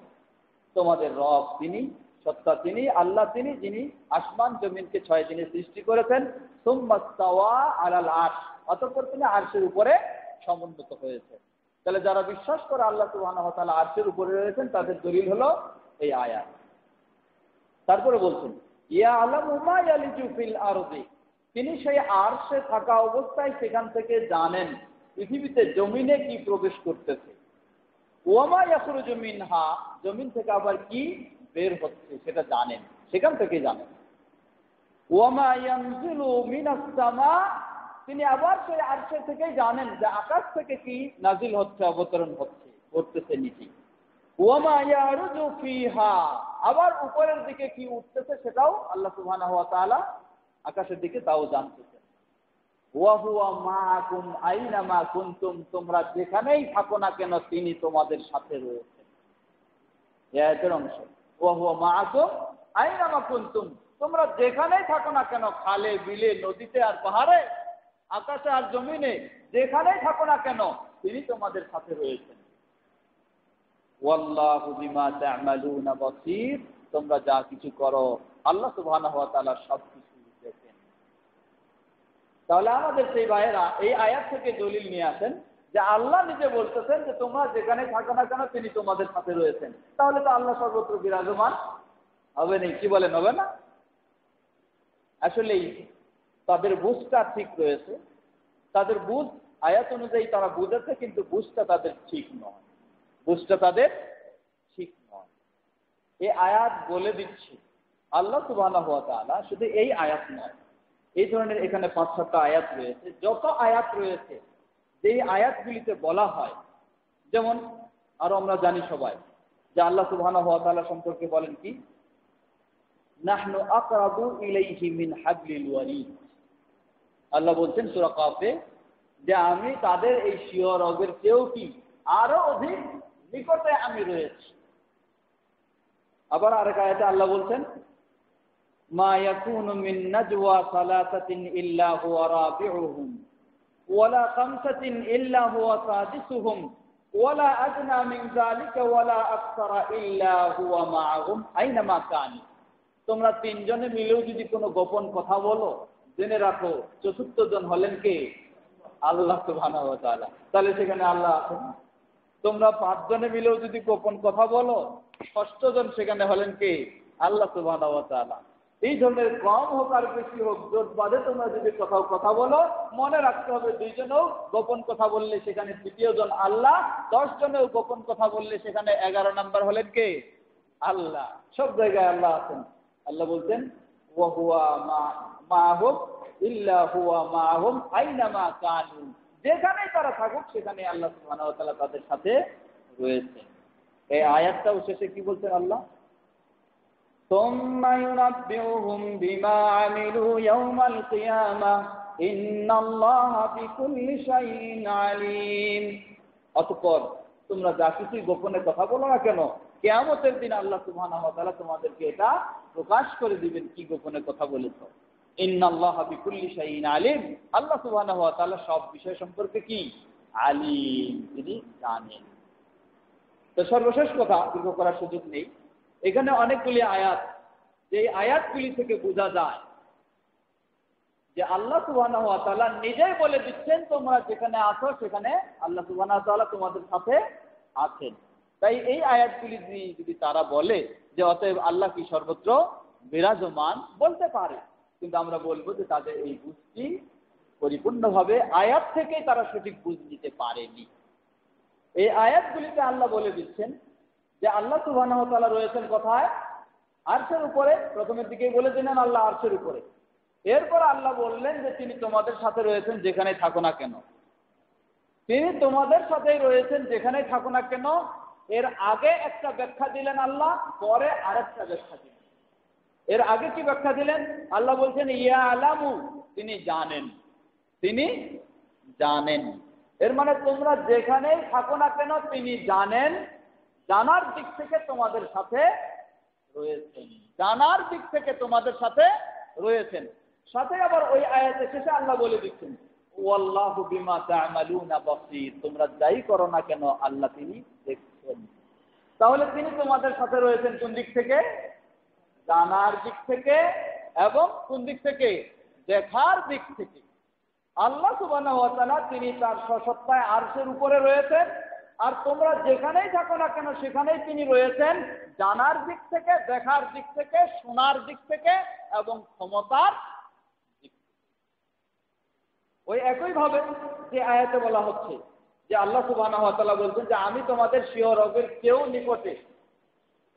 তোমাদের রব তিনি, সত্তা তিনি, আল্লাহ তিনি, যিনি আসমান জমিনকে 6 দিনে সৃষ্টি করেছেন। সুম্মা ইসতাওয়া আলাল আরশ, অতঃপর তিনি আরশের উপরে সমুন্নত হয়েছেন। তাহলে যারা বিশ্বাস করে আল্লাহ সুবহানাহু ওয়া তাআলা আরশের উপরে রয়েছেন, তাদের দলিল হলো এই আয়াত। তারপরে বলছেন, ইয়ালামু মা ইয়ালিজু ফিল আরদি, তিনি সেই আরশে থাকা অবস্থায় সেখান থেকে জানেন পৃথিবীতে জমিনে কি প্রবেশ করতেছে। ওয়া মা ইয়াখরুজু মিনহা, জমিন থেকে আবার কি বের হচ্ছে সেটা জানেন, সেখান থেকে জানেন। ওয়া মা ইয়ানজিলু মিনাস সামা, তিনি আবার সেই আরশে থেকেই জানেন যে আকাশ থেকে কি নাজিল হচ্ছে, অবতরণ হচ্ছে, পড়তেছে নিচে। ওয়া মা ইয়ারুজু ফিহা, আবার উপরের দিকে কি উঠতেছে সেটাও আল্লাহ সুবহানাহু ওয়া তাআলা আকাশের দিকে তাও জানতেছেন। ওয়া হুয়া মাআকুম আইনামা কুনতুম, তোমরা যেখানেই থাকো না কেন তিনি তোমাদের সাথে রয়েছেন। এই আয়াতের অংশ, ওয়া হুয়া মাআকুম আইনামা কুনতুম, তোমরা যেখানেই থাকো না কেন, খালে বিলে নদীতে আর পাহাড়ে, আকাশে আর জমিনে, যেখানেই থাকো না কেন তিনি তোমাদের সাথে রয়েছেন। ওয়াল্লাহু বিমা তা'মালুনা বাসীর, তোমরা যা কিছু করো আল্লাহ সুবহানাহু ওয়া তাআলা সব কিছু দেখেন। তাহলে আমাদের সেই ভাইয়েরা এই আয়াত থেকে দলিল নিয়ে আসেন যে আল্লাহ নিজে বলতেছেন যে তোমরা যেখানে থাকো না কেন তিনি তোমাদের সাথে রয়েছেন, তাহলে তো আল্লাহ সর্বত্র বিরাজমান হবে না। কি বলেন, হবে না? আসলেই তাদের বুঝটা ঠিক রয়েছে, তাদের বুঝ আয়াত অনুযায়ী তারা বুঝেছে, কিন্তু বুঝটা তাদের ঠিক নয়, বুঝটা তাদের ঠিক নয়। এই আয়াত বলে দিচ্ছি আল্লাহ সুবহানাহু ওয়া তাআলা শুধু এই আয়াত নয়, এই ধরনের এখানে 5-7টা আয়াত রয়েছে। যত আয়াত রয়েছে যেই আয়াতগুলিতে বলা হয়, যেমন আরো আমরা জানি সবাই যে আল্লাহ সুবহানাহু ওয়া তাআলা সম্পর্কে বলেন কি, নাহনু আকরাবু ইলাইহি মিন হাবলিল ওয়ারিদ। আল্লাহ বলছেন সূরা কাফে যে আমি তাদের এই শিয়রগের চেয়েও কি আরো অধিক নিকটে আমি রয়েছি। আবার আরেক আয়াতে আল্লাহ বলছেন মা ইয়াকুনু মিন নাজওয়া সালাসাতিন ইল্লা হুয়া রাবিউহুম ওয়ালা খামসাতিন ইল্লা হুয়া সাদিসুহুম ওয়ালা আদনা মিন যালিকা ওয়ালা আকসারা ইল্লা হুয়া মাআহুম আইনামা কানু। তোমরা তিনজনে মিলেও যদি কোনো গোপন কথা বলো, জেনে রাখো চতুর্থ জন হলেন কে? আল্লাহ সুবহানাহু ওয়া তাআলা। তাহলে সেখানে আল্লাহ আছেন। তোমরা 5 জনে মিলেও যদি গোপন কথা বলো, ষষ্ঠ জন সেখানে হলেন কে? আল্লাহ সুবহানাহু ওয়া তাআলা। এই ধরনের কম হোক আর বেশি হোক, জোট বাঁধে তোমরা যদি কোথাও কথা বলো, মনে রাখতে হবে 2 জনেও গোপন কথা বললে সেখানে তৃতীয় জন আল্লাহ, 10 জনেও গোপন কথা বললে সেখানে 11 নাম্বার হলেন কে? আল্লাহ। সব জায়গায় আল্লাহ আছেন। আল্লাহ বলছেন ওয়া হুয়া মাআহুম ইল্লা হুয়া মাআহুম আইনামা কানু। যেখানেই তারা থাকুক সেখানে আল্লাহ সুবহানাহু ওয়া তাআলা তাদের সাথে রয়েছেন। এই আয়াতটাও শেষে কি বলছেন আল্লাহ? সুম্মা ইউনাব্বিউহুম বিমা আমিলু ইয়াওমাল কিয়ামাহ ইন্নাল্লাহা বিকুল্লি শাইইন আলীম। অতঃপর তোমরা যা কিছুই গোপনে কথা বলো না কেন, কিয়ামতের দিন আল্লাহ সুবহানাহু ওয়া তাআলা তোমাদেরকে এটা প্রকাশ করে দিবেন কি গোপনে কথা বলেছো। ইন্নাল্লাহা বিকুল্লি শাইইন আলীম। আল্লাহ সুবহানাহু ওয়া তাআলা সব বিষয় সম্পর্কে কি আলীম, তিনি জানেন। তো সর্বশেষ কথা, দীর্ঘ করার সুযোগ নেই, এখানে অনেকগুলি আয়াত, যে আয়াতগুলি থেকে বোঝা যায় যে আল্লাহ সুবহানাহু ওয়া তাআলা নিজেই বলে দিচ্ছেন তোমরা যেখানে আছো সেখানে আল্লাহ সুবহানাহু ওয়া তাআলা তোমাদের সাথে আছেন। তাই এই আয়াতগুলি যদি তারা বলে যে অতএব আল্লাহ কি সর্বত্র বিরাজমান, বলতে পারে, কিন্তু আমরা বলবো যে তাদের এই বুঝটি পরিপূর্ণভাবে আয়াত থেকেই তারা সঠিক বুঝ নিতে পারেনি। এই আয়াতগুলিতে আল্লাহ বলে দিচ্ছেন যে আল্লাহ সুবহানাহু ওয়া তাআলা রয়েছেন কোথায়? আরশের উপরে। প্রথমের দিকেই বলে দিলেন আল্লাহ আরশের উপরে। এরপর আল্লাহ বললেন যে তিনি তোমাদের সাথে রয়েছেন যেখানেই থাকো না কেন। তিনি তোমাদের সাথেই রয়েছেন যেখানেই থাকো না কেন, এর আগে একটা ব্যাখ্যা দিলেন আল্লাহ, পরে আরেকটা ব্যাখ্যা দিলেন। এর আগে কি ব্যাখ্যা দিলেন? আল্লাহ বলছেন ইয়া আলামু, তিনি জানেন, তিনি জানেন। এর মানে তোমরা যেখানেই থাকো না কেন তিনি জানেন, জানার দিক থেকে তোমাদের সাথে রয়েছেন, জানার দিক থেকে তোমাদের সাথে রয়েছেন। সাথে আবার ওই আয়াতের শেষে আল্লাহ বলে দিচ্ছেন ওয়াল্লাহু বিমা তা'মালুনা বাসীর, তোমরা যাই করো না কেন আল্লাহ তিনি দেখছেন। তাহলে তিনি তোমাদের সাথে রয়েছেন কোন দিক থেকে? জানার দিক থেকে, এবং কোন দিক থেকে? দেখার দিক থেকে। আল্লাহ সুবহানাহু ওয়া তাআলা তিনি তার সত্তায় আরশের উপরে রয়েছেন, আর তোমরা যেখানেই থাকো না কেন সেখানেই তিনি রয়েছেন জানার দিক থেকে, দেখার দিক থেকে, শোনার দিক থেকে এবং ক্ষমতার দিক থেকে। ওই একইভাবে যে আয়াতে বলা হচ্ছে যে আল্লাহ সুবহানাহু ওয়া তাআলা বলছেন যে আমি তোমাদের শিয়রগের কেউ নিকটে,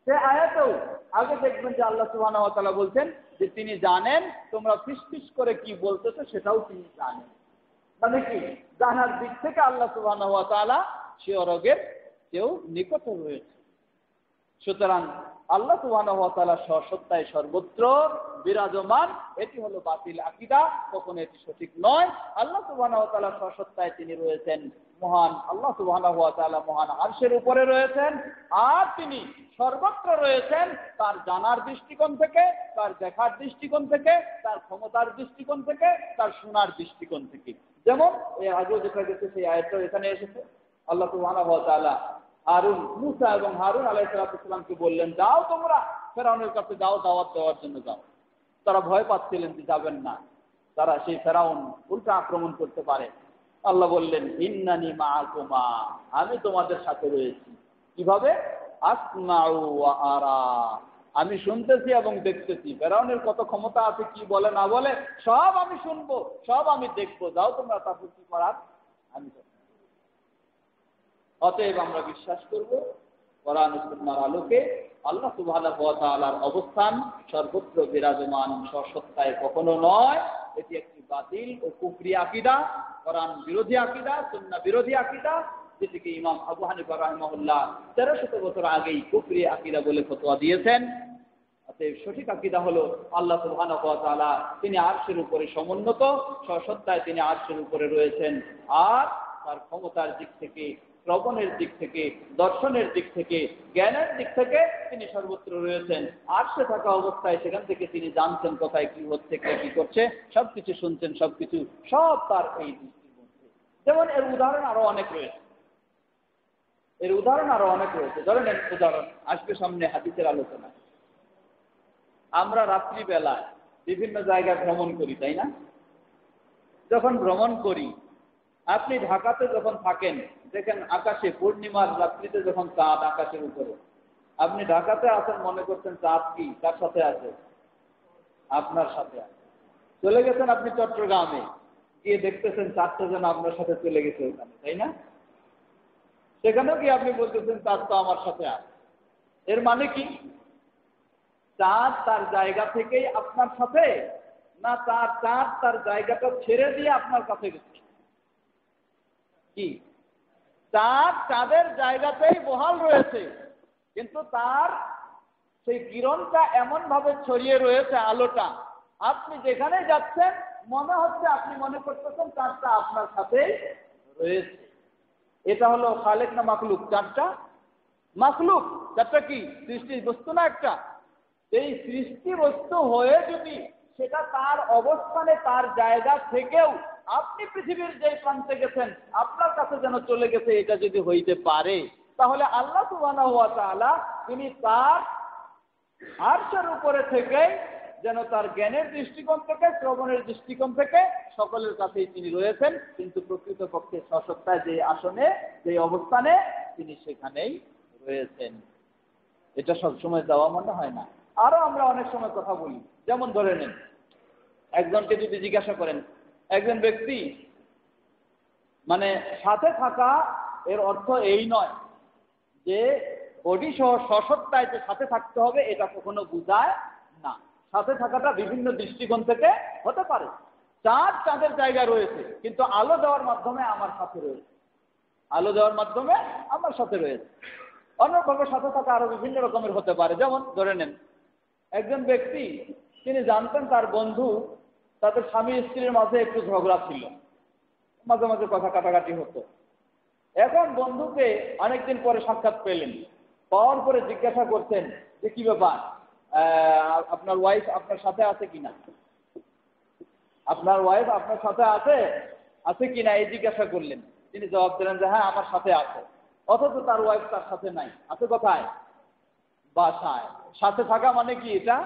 সে আয়াতেও আগে দেখবেন যে আল্লাহ সুবহানাহু ওয়া তাআলা বলছেন যে তিনি জানেন তোমরা ফিসফিস করে কি বলতেছো সেটাও তিনি জানেন। মানে কি, জানার দিক থেকে আল্লাহ সুবহানাহু ওয়া তাআলা শিয়রগের কেউ নিকটে রয়েছে। সুতরাং আল্লাহ সুবহানাহু ওয়া তাআলা সত্তায় সর্বত্র বিরাজমান, এটি হলো বাতিল আকীদা, কখনো এটি সঠিক নয়। আল্লাহ সুবহানাহু ওয়া তাআলা সত্তায় তিনি রয়েছেন মহান, আল্লাহ সুবহানাহু ওয়া তাআলা মহান আরশের উপরে রয়েছেন, আর তিনি সর্বত্র রয়েছেন তার জানার দৃষ্টিকোণ থেকে, তার দেখার দৃষ্টিকোণ থেকে, তার ক্ষমতার দৃষ্টিকোণ থেকে, তার শোনার দৃষ্টিকোণ থেকে। যেমন এই আগেও যেটা গেছে সেই আয়াতটা এখানে এসেছে। আল্লাহ সুবহানাহু ওয়া তাআলা হারুন, মুসা এবং হারুন আলাইহিস সালামকে বললেন যাও তোমরা ফেরাউনের কাছে যাও, দাওয়াত দেওয়ার জন্য যাও। তারা ভয় পাচ্ছিলেন যে যাবেন না, তারা সেই ফেরাউন উল্টা আক্রমণ করতে পারে। আল্লাহ বললেন ইন্নানি মাআকুমা, আমি তোমাদের সাথে রয়েছি। কিভাবে? আসমাউ ওয়া আরা, আমি শুনতেছি এবং দেখতেছি। ফেরাউনের কত ক্ষমতা আছে, কি বলে না বলে সব আমি শুনবো, সব আমি দেখবো। যাও তোমরা তারপর কি করার আমি করব। অতএব আমরা বিশ্বাস করব কোরআন ও সুন্নাহর আলোকে আল্লাহ সুবহানাহু ওয়া তাআলার অবস্থান সর্বত্র বিরাজমান, স্বসত্তায় কখনো নয়। এটি একটি বাতিল ও কুফরি আকীদা, কোরআন বিরোধী আকীদা, সুন্নাহ বিরোধী আকীদা, যেটিকে ইমাম আবু হানিফা রাহিমাহুল্লাহ 1300 বছর আগেই কুফরি আকীদা বলে ফতোয়া দিয়েছেন। অতএব সঠিক আকীদা হলো আল্লাহ সুবহানাহু ওয়া তাআলা তিনি আরশের উপরে সমুন্নত, স্বসত্তায় তিনি আরশের উপরে রয়েছেন। আর তার ক্ষমতার দিক থেকে, শ্রবণের দিক থেকে, দর্শনের দিক থেকে, জ্ঞানের দিক থেকে তিনি সর্বত্র রয়েছেন। আরশে থাকা অবস্থায় সেখান থেকে তিনি জানছেন কোথায় কি হচ্ছে, কে কি করছে, সবকিছু শুনছেন, সবকিছু সব তার এই দৃষ্টির মধ্যে। যেমন এর উদাহরণ আরো অনেক রয়েছে, ধরেন এর উদাহরণ আসবে সামনে হাদিসের আলোচনা। আমরা রাত্রিবেলায় বিভিন্ন জায়গায় ভ্রমণ করি, তাই না? যখন ভ্রমণ করি, আপনি ঢাকাতে যখন থাকেন, দেখেন আকাশে পূর্ণিমার রাত্রিতে যখন চাঁদ আকাশের উপরে, আপনি ঢাকাতে আছেন, মনে করছেন চাঁদ কি কার সাথে আছে? আপনার সাথে আছে। চলে গেছেন আপনি চট্টগ্রামে, গিয়ে দেখতেছেন চাঁদটা যেন আপনার সাথে চলে গেছে ওখানে, তাই না? সেখানেও কি আপনি বলতেছেন চাঁদ তো আমার সাথে আছে। এর মানে কি? চাঁদ তার জায়গা থেকেই আপনার সাথে, না চাঁদ তার জায়গাটা ছেড়ে দিয়ে আপনার কাছে গেছে? কি? চাঁদ চাঁদের জায়গাতেই বহাল রয়েছে, কিন্তু তার সেই কিরণটা এমন ভাবে ছড়িয়ে রয়েছে, আলোটা, আপনি যেখানে যাচ্ছেন মনে হচ্ছে, আপনি মনে করতেছেন চাঁদটা আপনার সাথেই রয়েছে। এটা হলো খালেক না মাখলুক? চাঁদটা মাখলুক। চাঁদটা কি সৃষ্টি বস্তু না একটা? এই সৃষ্টি বস্তু হয়ে যদি সেটা তার অবস্থানে, তার জায়গা থেকেও আপনি পৃথিবীর যে প্রান্তে গেছেন আপনার কাছে যেন চলে গেছে, এটা যদি হইতে পারে, তাহলে আল্লাহ সুবহানাহু ওয়া তাআলা তিনি তার আরশের উপরে থেকে যেন তার জ্ঞানের দৃষ্টিকোণ থেকে, শ্রবণের দৃষ্টিকোণ থেকে সকলের কাছেই তিনি রয়েছেন, কিন্তু প্রকৃতপক্ষে স্বসত্তায় যে আসনে, যে অবস্থানে, তিনি সেখানেই রয়েছেন। এটা সবসময় দেওয়া মনে হয় না। আরো আমরা অনেক সময় কথা বলি, যেমন ধরে নেন, একজনকে যদি জিজ্ঞাসা করেন, একজন ব্যক্তি মানে সাথে থাকা, এর অর্থ এই নয় যে বডি সহ স্বসত্তায় যে সাথে থাকতে হবে, এটা কখনো বোঝায় না। সাথে থাকাটা বিভিন্ন দৃষ্টিকোণ থেকে হতে পারে। চাঁদ চাঁদের জায়গায় রয়েছে, কিন্তু আলো দেওয়ার মাধ্যমে আমার সাথে রয়েছে, আলো দেওয়ার মাধ্যমে আমার সাথে রয়েছে। অন্যভাবে সাথে থাকা আরো বিভিন্ন রকমের হতে পারে। যেমন ধরে নেন, একজন ব্যক্তি তিনি জানতেন তার বন্ধু, তাদের স্বামী স্ত্রীর মাঝে একটু ঝগড়া ছিল, মাঝে মাঝে কথা কাটাকাটি হতো। এখন বন্ধুকে অনেকদিন পরে সাক্ষাৎ পেলেন, পাওয়ার পরে জিজ্ঞাসা করছেন যে কি ব্যাপার, আপনার ওয়াইফ আপনার সাথে আছে কিনা, আপনার ওয়াইফ আপনার সাথে আছে কিনা, এই জিজ্ঞাসা করলেন। তিনি জবাব দিলেন যে হ্যাঁ আমার সাথে আছে। অথচ তার ওয়াইফ তার সাথে নাই। আছে কোথায়? বাসায়। সাথে থাকা মানে কি? এটা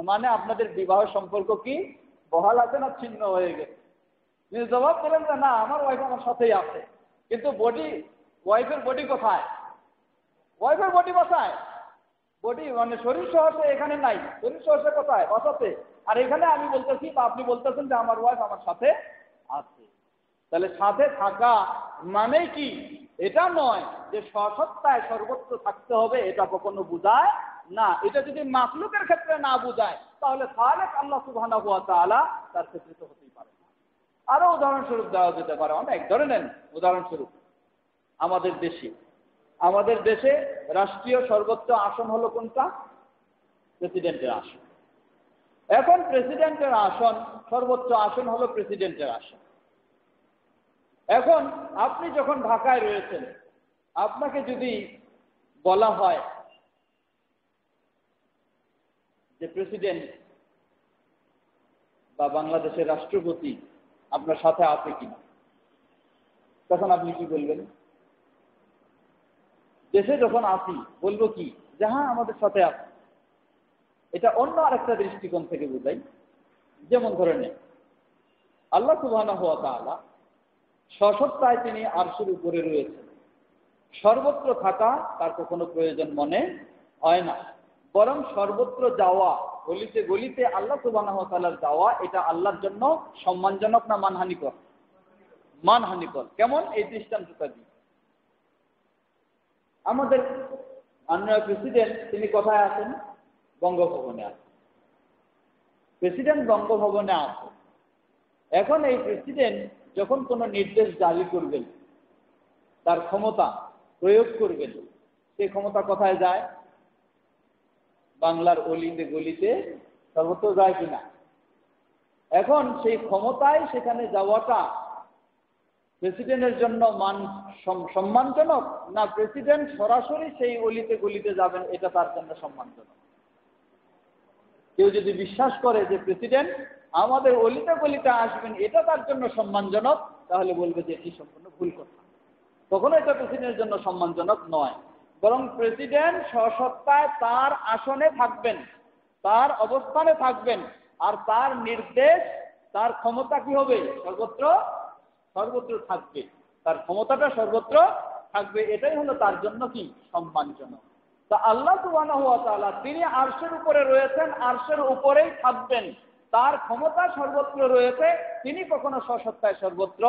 মানে আপনাদের বিবাহ সম্পর্ক কি বহাল আছে না ছিন্ন হয়ে গেছে? তিনি জবাব দিলেন যে না, আমার ওয়াইফ আমার সাথেই আছে, কিন্তু ওয়াইফের বডি কোথায়? ওয়াইফের বডি বাসায়। বডি মানে শরীর সহজে এখানে নাই, শরীর সহজে কোথায়? বাসাতে। আর এখানে আমি বলতেছি বা আপনি বলতেছেন যে আমার ওয়াইফ আমার সাথে আছে। তাহলে সাথে থাকা মানে কি? এটা নয় যে স্বসত্তায় সর্বত্র থাকতে হবে, এটা কখনো বোঝায় না। এটা যদি মাখলুকের ক্ষেত্রে না বোঝায়, তাহলে খালেক আল্লাহ সুবহানাহু ওয়া তাআলা তার ক্ষেত্রে তো হতেই পারে না। আরো উদাহরণস্বরূপ দেওয়া যেতে পারে অনেক। ধরে নেন উদাহরণস্বরূপ, আমাদের দেশে রাষ্ট্রীয় সর্বোচ্চ আসন হলো কোনটা? প্রেসিডেন্টের আসন। এখন প্রেসিডেন্টের আসন, সর্বোচ্চ আসন হলো প্রেসিডেন্টের আসন। এখন আপনি যখন ঢাকায় রয়েছেন, আপনাকে যদি বলা হয় যে প্রেসিডেন্ট বা বাংলাদেশের রাষ্ট্রপতি আপনার সাথে আছে কিনা, তখন আপনি কি বলবেন? দেশে যখন আসি বলবো কি যে হ্যাঁ আমাদের সাথে আছে। এটা অন্য আরেকটা দৃষ্টিকোণ থেকে বোঝাই। যেমন ধরে নেন, আল্লাহ সুবহানাহু ওয়া তাআলা সসত্তায় তিনি আরশের উপরে রয়েছেন। সর্বত্র থাকা তার কখনো প্রয়োজন মনে হয় না, বরং সর্বত্র যাওয়া, গলিতে গলিতে আল্লাহ সুবহানাহু ওয়া তাআলার যাওয়া, এটা আল্লাহর জন্য সম্মানজনক না মানহানিকর? মানহানিকর। কেমন? এই দৃষ্টান্তটা দিই। আমাদের মাননীয় প্রেসিডেন্ট তিনি কোথায় আছেন? বঙ্গভবনে আছেন। প্রেসিডেন্ট বঙ্গভবনে আছেন। এখন এই প্রেসিডেন্ট যখন কোনো নির্দেশ জারি করবেন, তার ক্ষমতা প্রয়োগ করবেন, সেই ক্ষমতা কোথায় যায়? বাংলার অলিতে গলিতে সর্বত্র যায় কিনা? এখন সেই ক্ষমতায় সেখানে যাওয়াটা প্রেসিডেন্টের জন্য সম্মানজনক, না প্রেসিডেন্ট সরাসরি সেই অলিতে গলিতে যাবেন এটা তার জন্য সম্মানজনক? কেউ যদি বিশ্বাস করে যে প্রেসিডেন্ট আমাদের অলিতে গলিতে আসবেন এটা তার জন্য সম্মানজনক, তাহলে বলবে যে এটি সম্পূর্ণ ভুল কথা। কখনো এটা প্রেসিডেন্টের জন্য সম্মানজনক নয়, বরং প্রেসিডেন্ট স্বসত্তায় তার আসনে থাকবেন, তার অবস্থানে থাকবেন, আর তার নির্দেশ, তার ক্ষমতা কি হবে? সর্বত্র সর্বত্র থাকবে, তার ক্ষমতাটা সর্বত্র থাকবে। এটাই হলো তার জন্য কি? সম্মানজনক। তা আল্লাহ সুবহানাহু ওয়া তাআলা তিনি আরশের উপরে রয়েছেন, আরশের উপরেই থাকবেন, তার ক্ষমতা সর্বত্র রয়েছে, তিনি কখনো স্বসত্তায় সর্বত্র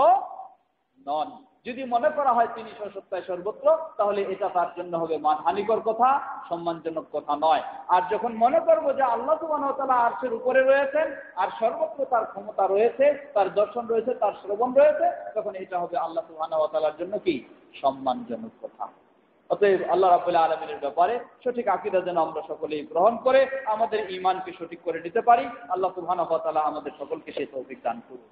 নন। যদি মনে করা হয় তিনি স্বসত্তায় সর্বত্র, তাহলে এটা তার জন্য হবে মানহানিকর কথা, সম্মানজনক কথা নয়। আর যখন মনে করবো যে আল্লাহ সুবহানাহু ওয়া তাআলা আরশের উপরে রয়েছেন আর সর্বত্র তার ক্ষমতা রয়েছে, তার দর্শন রয়েছে, তার শ্রবণ রয়েছে, তখন এটা হবে আল্লাহ সুবহানাহু ওয়া তাআলার জন্য কি? সম্মানজনক কথা। অতএব আল্লাহ রাব্বুল আলামিনের ব্যাপারে সঠিক আকীদা যেন আমরা সকলেই গ্রহণ করে আমাদের ঈমানকে সঠিক করে নিতে পারি। আল্লাহ সুবহানাহু ওয়া তাআলা আমাদের সকলকে সেই তৌফিক দান করুন।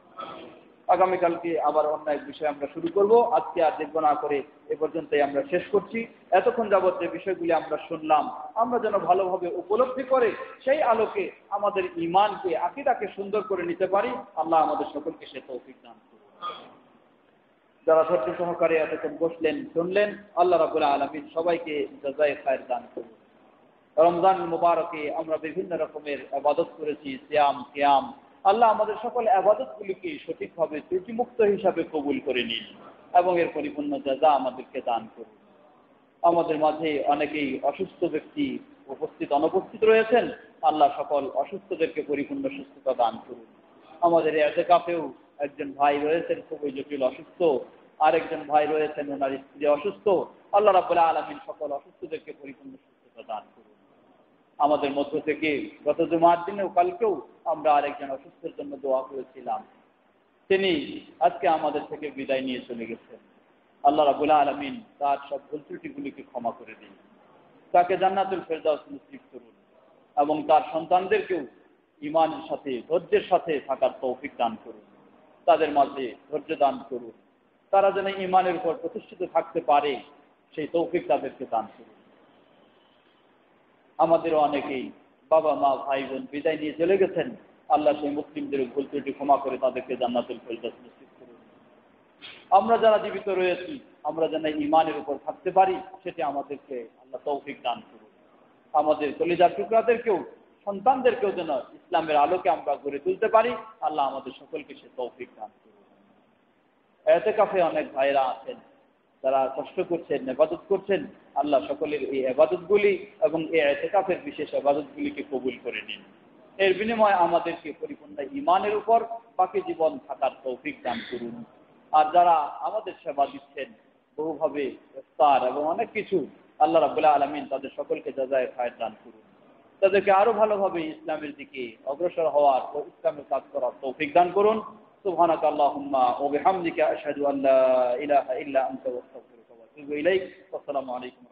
আগামীকালকে আবার অন্য এক বিষয় আমরা শুরু করব। আজকে আর দীর্ঘ না করে এ পর্যন্তই আমরা শেষ করছি। এতক্ষণ যাবত যে বিষয়গুলি আমরা শুনলাম, আমরা যেন ভালোভাবে উপলব্ধি করে সেই আলোকে আমাদের ঈমানকে, আকীদাকে সুন্দর করে নিতে পারি। আল্লাহ আমাদের সকলকে সে তৌফিক দান করুন। যারা ধৈর্য সহকারে এতক্ষণ বসলেন, শুনলেন, আল্লাহ রাব্বুল আলামিন সবাইকে জাযায়ে খায়র দান করুন। রমজান মুবারকে আমরা বিভিন্ন রকমের ইবাদত করেছি, সিয়াম, কিয়াম। আল্লাহ আমাদের সকল ইবাদতগুলিকে সঠিকভাবে ত্রুটিমুক্ত হিসাবে কবুল করে নিন এবং এর পরিপূর্ণ জাযা আমাদেরকে দান করুন। আমাদের মাঝে অনেকেই অসুস্থ ব্যক্তি অনুপস্থিত রয়েছেন। আল্লাহ সকল অসুস্থদেরকে পরিপূর্ণ সুস্থতা দান করুন। আমাদের ইতিকাফেও একজন ভাই রয়েছেন খুবই জটিল অসুস্থ, আরেকজন ভাই রয়েছেন ওনার স্ত্রী অসুস্থ। আল্লাহ রাব্বুল আলামিন সকল অসুস্থদেরকে পরিপূর্ণ সুস্থতা দান করুন। আমাদের মধ্য থেকে গত জুমার দিনেও কালকেও আমরা আরেকজন অসুস্থের জন্য দোয়া করেছিলাম, তিনি আজকে আমাদের থেকে বিদায় নিয়ে চলে গেছেন। আল্লাহ রাব্বুল আলামিন তার সব ভুল ত্রুটিগুলিকে ক্ষমা করে দিন, তাকে জান্নাতুল ফেরদাউস নসিব করুন এবং তার সন্তানদেরকেও ঈমানের সাথে, ধৈর্যের সাথে থাকার তৌফিক দান করুন। তাদের মাঝে ধৈর্য দান করুন, তারা যেন ঈমানের উপর প্রতিষ্ঠিত থাকতে পারে সেই তৌফিক তাদেরকে দান করুন। আমাদেরও অনেকেই বাবা মা ভাই বোন বিদায় নিয়ে চলে গেছেন। আল্লাহ সেই মুসলিমদের ভুল ত্রুটি ক্ষমা করে তাদেরকে জান্নাতুল ফেরদাউস নসিব করুন। আমরা যারা জীবিত রয়েছি, আমরা যেন ঈমানের উপর থাকতে পারি সেটি আমাদেরকে আল্লাহ তৌফিক দান করুন। আমাদের কলিজার টুকরাদেরকেও, সন্তানদেরকেও যেন ইসলামের আলোকে আমরা গড়ে তুলতে পারি। আল্লাহ আমাদের সকলকে সে তৌফিক দান করুন। ইতিকাফে অনেক ভাইরা আছেন যারা কষ্ট করছেন, ইবাদত করছেন। আল্লাহ সকলের এই ইবাদতগুলি এবং এই ইতিকাফের বিশেষ ইবাদতগুলিকে কবুল করে নিন। এর বিনিময়ে আমাদেরকে পরিপূর্ণ ঈমানের উপর বাকি জীবন থাকার তৌফিক দান করুন। আর যারা আমাদের সেবা দিচ্ছেন বহুভাবে, ইফতার এবং অনেক কিছু, আল্লাহ রাব্বুল আলামিন তাদের সকলকে জাযায়ে খায়র দান করুন। তাদেরকে আরো ভালোভাবে ইসলামের দিকে অগ্রসর হওয়ার ও ইসলামের কাজ করার তৌফিক দান করুন। সুবহানাকা আল্লাহুম্মা ওয়া বিহামদিকা আশহাদু আল্লা ইলাহা ইল্লা আনতা আস্তাগফিরুকা ওয়া আতুবু ইলাইক। আসসালামু আলাইকুম।